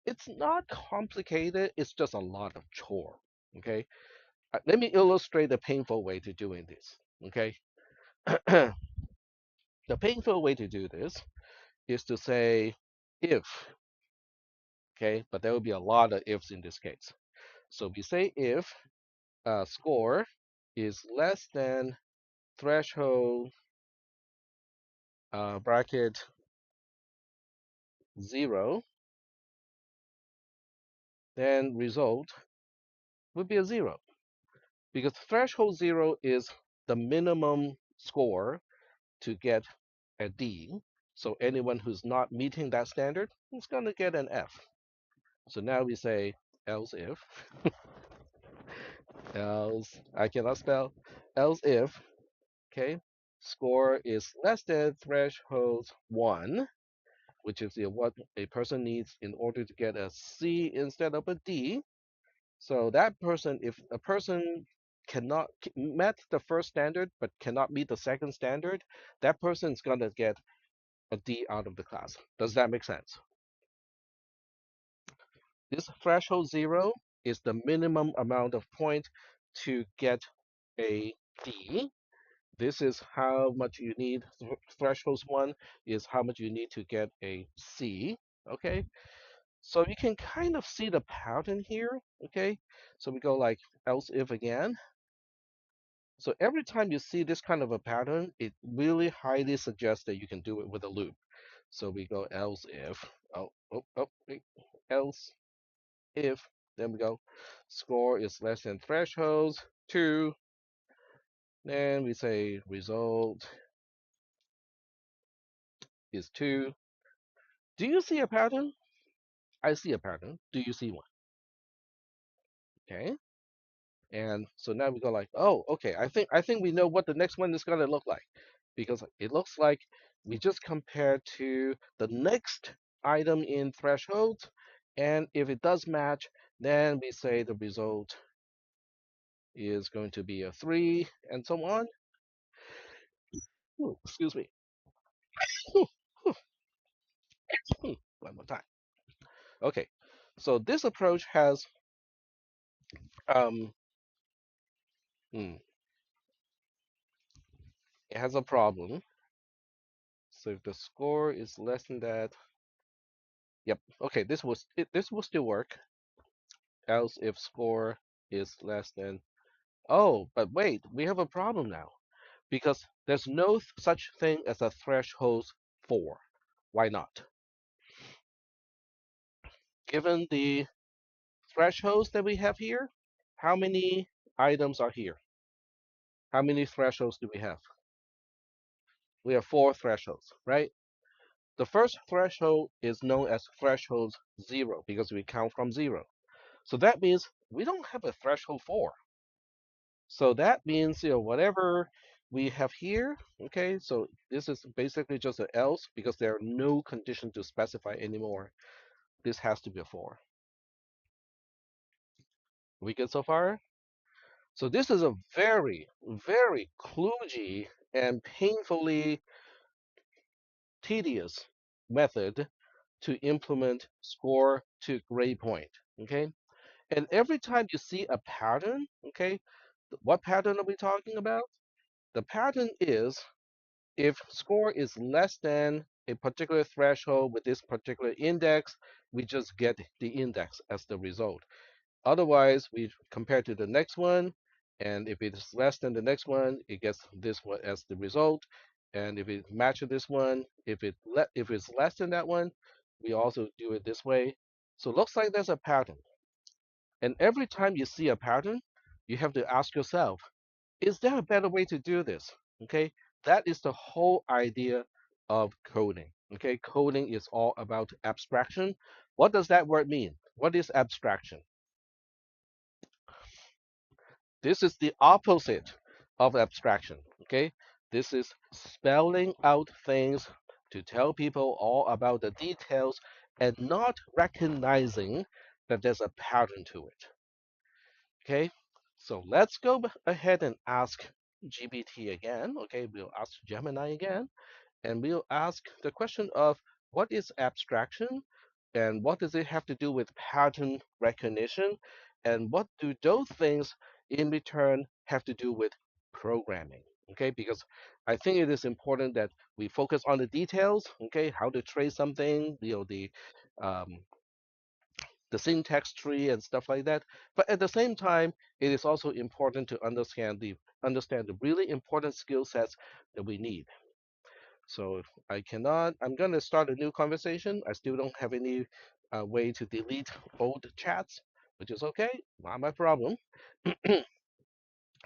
it's not complicated, it's just a lot of chore. Okay. Let me illustrate the painful way to doing this. Okay, the painful way to do this is to say if. Okay, but there will be a lot of ifs in this case. So we say if score is less than threshold bracket 0, then result would be a 0. Because threshold 0 is the minimum score to get a D. So anyone who's not meeting that standard is going to get an F. So now we say else if, else, I cannot spell, else if, okay, score is less than threshold 1, which is what a person needs in order to get a C instead of a D. So that person, if a person cannot met the first standard but cannot meet the second standard, that person is gonna get a D out of the class. Does that make sense? This threshold 0 is the minimum amount of point to get a D. This is how much you need. Threshold 1 is how much you need to get a C. Okay, so you can kind of see the pattern here. Okay, so we go like else if again. So every time you see this kind of a pattern, it really highly suggests that you can do it with a loop. So we go else if, wait, else if, then we go score is less than threshold 2, then we say result is 2. Do you see a pattern? I see a pattern. Do you see one? Okay. And so now we go like, oh, okay, I think we know what the next one is gonna look like because it looks like we just compare to the next item in threshold, and if it does match, then we say the result is going to be a 3, and so on. Ooh, excuse me. Ooh, one more time. Okay, so this approach has um, hmm, it has a problem. So if the score is less than that, yep. Okay, this will still work. Else if score is less than. Oh, but wait, we have a problem now because there's no such thing as a threshold 4. Why not? Given the thresholds that we have here, how many items are here? How many thresholds do we have? We have 4 thresholds, right? The first threshold is known as threshold 0 because we count from 0. So that means we don't have a threshold 4. So that means, whatever we have here, okay, so this is basically just an else because there are no conditions to specify anymore. This has to be a 4. We good so far? So this is a very, very kludgy and painfully tedious method to implement score to grade point, okay? And every time you see a pattern, okay, what pattern are we talking about? The pattern is if score is less than a particular threshold with this particular index, we just get the index as the result. Otherwise, we compare to the next one, and if it's less than the next one, it gets this one as the result. And if it matches this one, if it's less than that one, we also do it this way. So it looks like there's a pattern. And every time you see a pattern, you have to ask yourself, is there a better way to do this? Okay, that is the whole idea of coding. Okay, coding is all about abstraction. What does that word mean? What is abstraction? This is the opposite of abstraction. Okay, this is spelling out things to tell people all about the details and not recognizing that there's a pattern to it. Okay, so let's go ahead and ask GPT again. Okay, we'll ask Gemini again, and we'll ask the question of what is abstraction and what does it have to do with pattern recognition? And what do those things in return have to do with programming? Okay, because I think it is important that we focus on the details. Okay, how to trace something, um, the syntax tree and stuff like that. But at the same time, it is also important to understand the really important skill sets that we need. So I'm going to start a new conversation. I still don't have any way to delete old chats, which is okay, not my problem.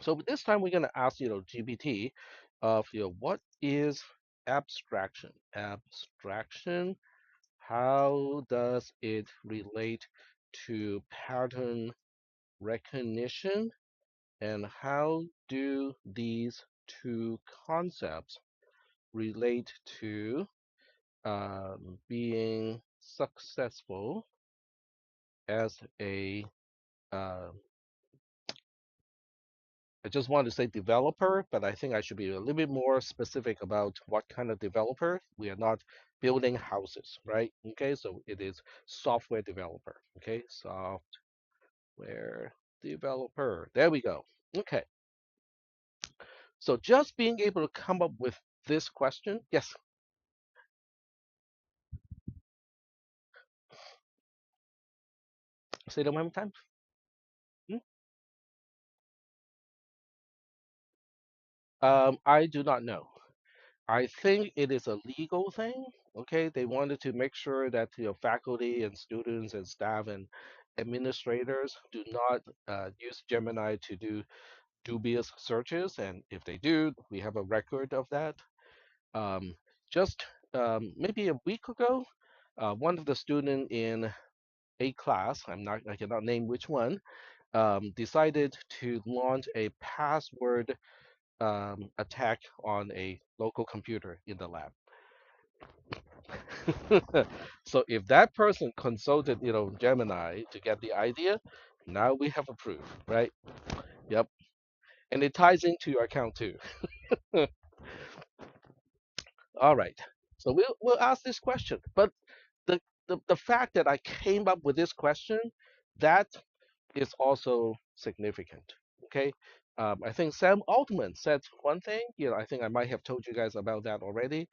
So this time we're going to ask, GPT of, what is abstraction? Abstraction, how does it relate to pattern recognition? And how do these two concepts relate to being successful as a uh, I just want to say developer, but I think I should be a little bit more specific about what kind of developer. We are not building houses, right? Okay, so it is software developer. Okay, software developer. There we go. Okay, so just being able to come up with this question. Yes, say that one more time. Hmm? I do not know. I think it is a legal thing. Okay, they wanted to make sure that faculty and students and staff and administrators do not use Gemini to do dubious searches, and if they do, we have a record of that. Um, just maybe a week ago, one of the students in a class, I cannot name which one, decided to launch a password attack on a local computer in the lab. So if that person consulted, Gemini to get the idea, now we have a proof, right? Yep. And it ties into your account too. All right. So we'll ask this question. But the fact that I came up with this question, that is also significant. Okay. I think Sam Altman said one thing. I think I might have told you guys about that already.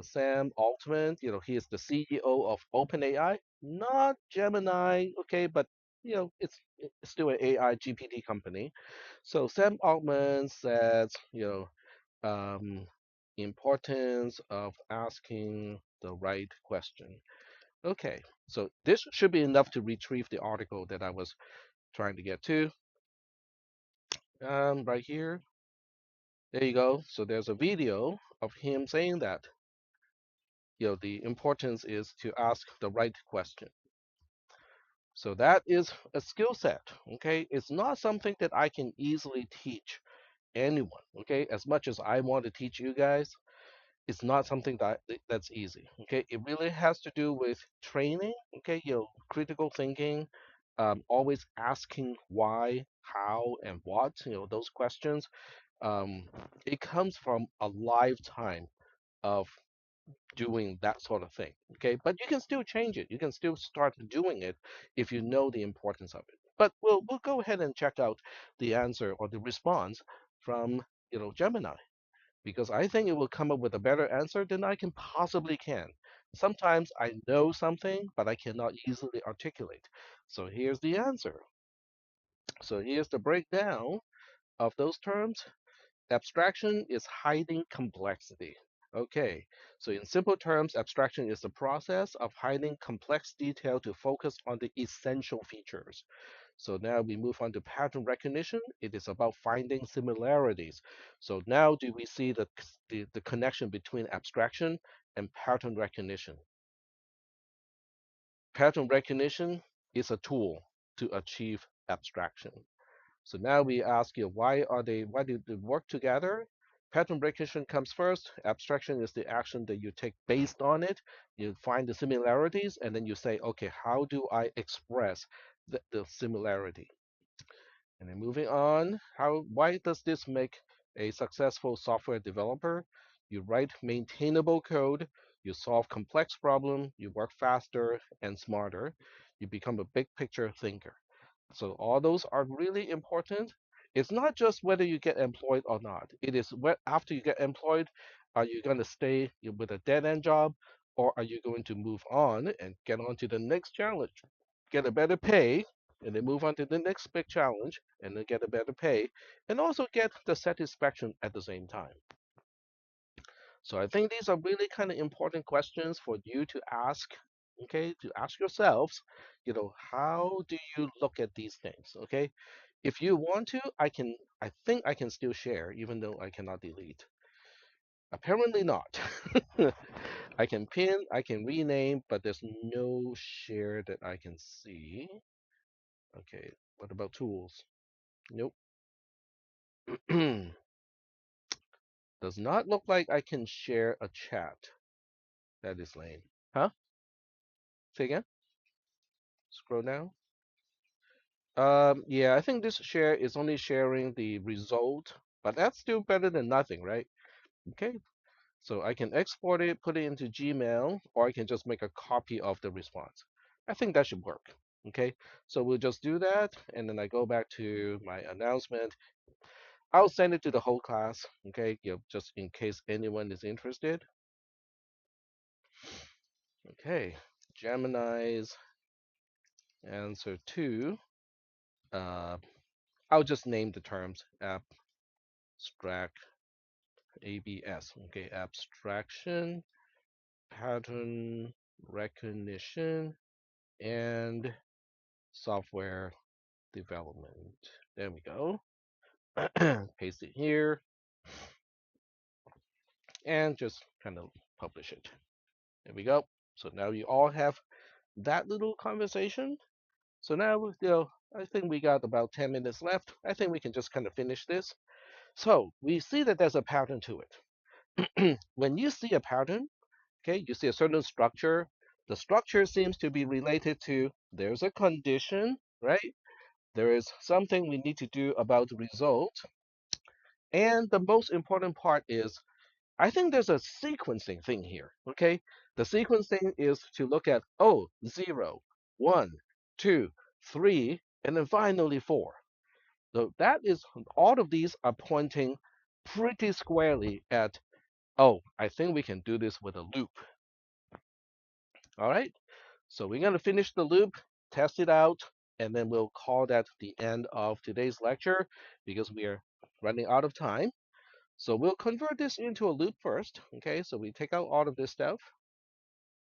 Sam Altman, he is the CEO of OpenAI, not Gemini. Okay, but it's still an AI GPT company. So Sam Altman says, importance of asking the right question. Okay, so this should be enough to retrieve the article that I was trying to get to. Right here. There you go. So there's a video of him saying that, the importance is to ask the right question. So that is a skill set. Okay, it's not something that I can easily teach anyone. Okay, as much as I want to teach you guys, it's not something that's easy. Okay, it really has to do with training. Okay, critical thinking, always asking why, how, and what. Those questions. Um, it comes from a lifetime of doing that sort of thing. Okay, but you can still change it. You can still start doing it if you know the importance of it. But we'll go ahead and check out the answer or the response from Gemini, because I think it will come up with a better answer than I can possibly can. Sometimes I know something, but I cannot easily articulate. So here's the answer. So here's the breakdown of those terms. Abstraction is hiding complexity. Okay, so in simple terms, abstraction is the process of hiding complex detail to focus on the essential features. So now we move on to pattern recognition. It is about finding similarities. So now do we see the connection between abstraction and pattern recognition? Pattern recognition is a tool to achieve abstraction. So now we ask you, why do they work together? Pattern recognition comes first. Abstraction is the action that you take based on it. You find the similarities, and then you say, okay, how do I express the similarity? And then moving on, why does this make a successful software developer? You write maintainable code, you solve complex problems, you work faster and smarter, you become a big picture thinker. So all those are really important. It's not just whether you get employed or not. It is after you get employed, are you going to stay with a dead end job, or are you going to move on and get on to the next challenge, get a better pay, and then move on to the next big challenge and then get a better pay and also get the satisfaction at the same time. So I think these are really kind of important questions for you to ask, okay, to ask yourselves, how do you look at these things, okay? If you want to, I think I can still share, even though I cannot delete. Apparently not. I can pin, I can rename, but there's no share that I can see. Okay, what about tools? Nope. Does not look like I can share a chat. That is lame. Huh? Say again? Scroll down. Yeah, I think this share is only sharing the result, but that's still better than nothing, right? Okay, so I can export it, put it into Gmail, or I can just make a copy of the response. I think that should work. Okay, so we'll just do that, and then I go back to my announcement. I'll send it to the whole class, okay, just in case anyone is interested. Okay, Gemini's answer to, uh, I'll just name the terms abstract ABS, okay, abstraction, pattern recognition, and software development. There we go. Paste it here and just kind of publish it. There we go. So now you all have that little conversation. So now, I think we got about 10 minutes left. I think we can just kind of finish this. So we see that there's a pattern to it. When you see a pattern, okay, you see a certain structure. The structure seems to be related to there's a condition, right? There is something we need to do about the result. And the most important part is I think there's a sequencing thing here, okay? The sequencing is to look at, oh, 0, 1, 2, 3, and then finally 4. So that is, all of these are pointing pretty squarely at, oh, I think we can do this with a loop. All right? So we're going to finish the loop, test it out, and then we'll call that the end of today's lecture because we are running out of time. So we'll convert this into a loop first. Okay, so we take out all of this stuff,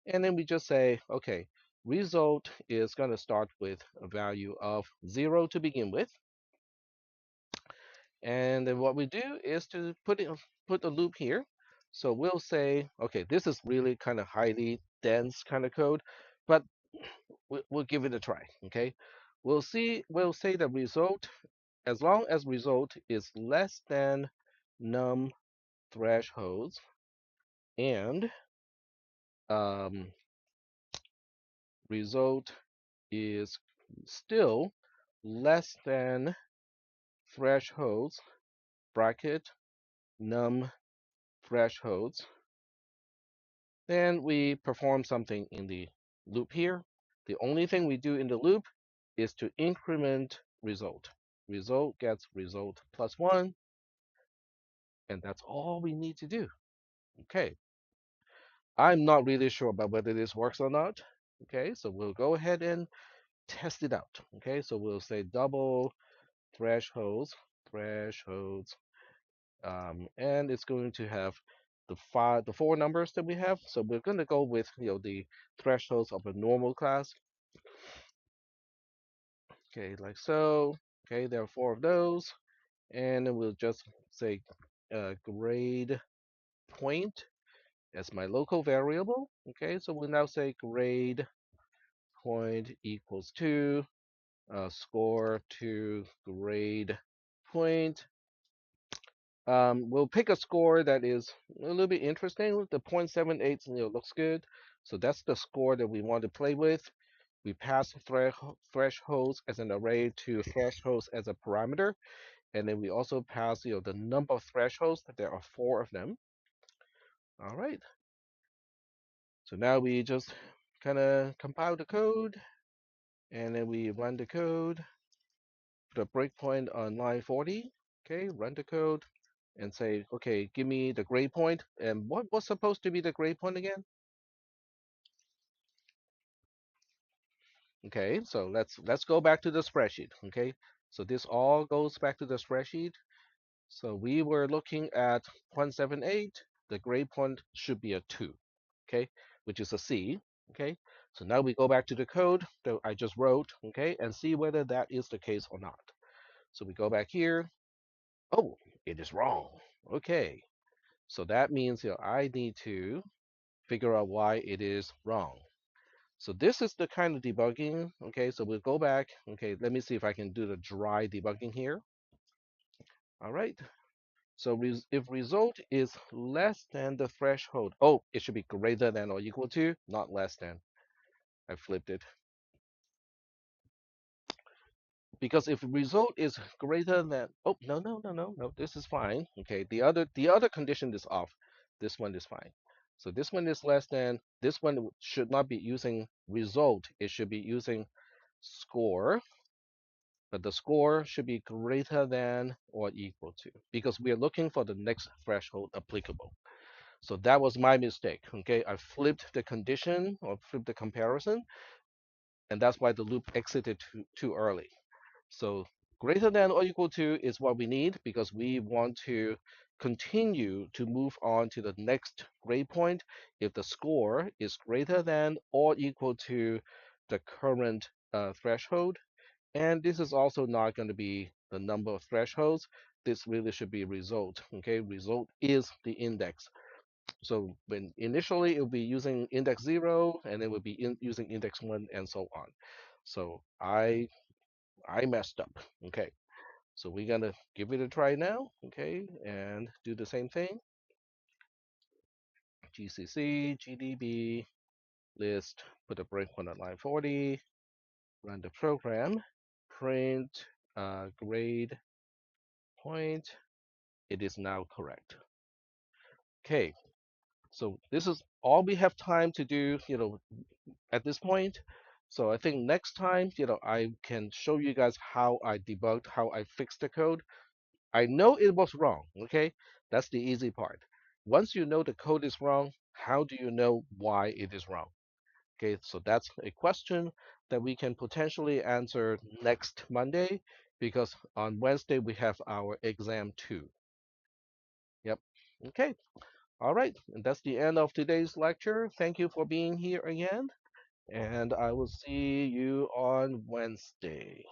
and then we just say, okay, result is going to start with a value of 0 to begin with. And then what we do is to put a loop here. So we'll say, okay, this is really kind of highly dense kind of code, but we'll give it a try. Okay, we'll say the result, as long as result is less than num thresholds and um, result is still less than thresholds bracket num thresholds, then we perform something in the loop here. The only thing we do in the loop is to increment result. Result gets result plus 1, and that's all we need to do. Okay, I'm not really sure about whether this works or not. Okay, so we'll go ahead and test it out. Okay, so we'll say double thresholds, thresholds, and it's going to have the four numbers that we have. So we're going to go with the thresholds of a normal class. Okay, like so. Okay, there are four of those, and then we'll just say grade point as my local variable. Okay, so we'll now say grade point equals to score to grade point. We'll pick a score that is a little bit interesting. The 0.78 looks good. So that's the score that we want to play with. We pass thresholds as an array to thresholds as a parameter. And then we also pass the number of thresholds. There are four of them. All right. So now we just kind of compile the code and then we run the code. put a breakpoint on line 40. Okay, run the code and say, okay, give me the grade point. And what was supposed to be the grade point again? Okay, so let's go back to the spreadsheet. Okay, so this all goes back to the spreadsheet. So we were looking at 0.78. The grade point should be a 2, okay, which is a C. Okay, so now we go back to the code that I just wrote, okay, and see whether that is the case or not. So we go back here. Oh, it is wrong. Okay, so that means I need to figure out why it is wrong. So this is the kind of debugging. Okay, so we'll go back. Okay, let me see if I can do the dry debugging here. All right. So if result is less than the threshold, oh, it should be greater than or equal to, not less than. I flipped it. Because if result is greater than, oh, no, this is fine. Okay, the other condition is off. This one is fine. So this one is less than, this one should not be using result. It should be using score, but the score should be greater than or equal to, because we are looking for the next threshold applicable. So that was my mistake. Okay, I flipped the condition or flipped the comparison, and that's why the loop exited too early. So greater than or equal to is what we need because we want to continue to move on to the next grade point if the score is greater than or equal to the current threshold. And this is also not going to be the number of thresholds. This really should be result. Okay, result is the index. So when initially it will be using index 0 and it will be using index 1 and so on. So I messed up. Okay. So we're gonna give it a try now. Okay, and do the same thing. GCC, GDB, list, put a breakpoint at line 40, run the program, print grade point. It is now correct. Okay, so this is all we have time to do, at this point. So I think next time, I can show you guys how I debugged, how I fixed the code. I know it was wrong, okay? That's the easy part. Once you know the code is wrong, how do you know why it is wrong? Okay, so that's a question that we can potentially answer next Monday because on Wednesday we have our exam 2. Yep. Okay. All right. And that's the end of today's lecture. Thank you for being here again. And I will see you on Wednesday.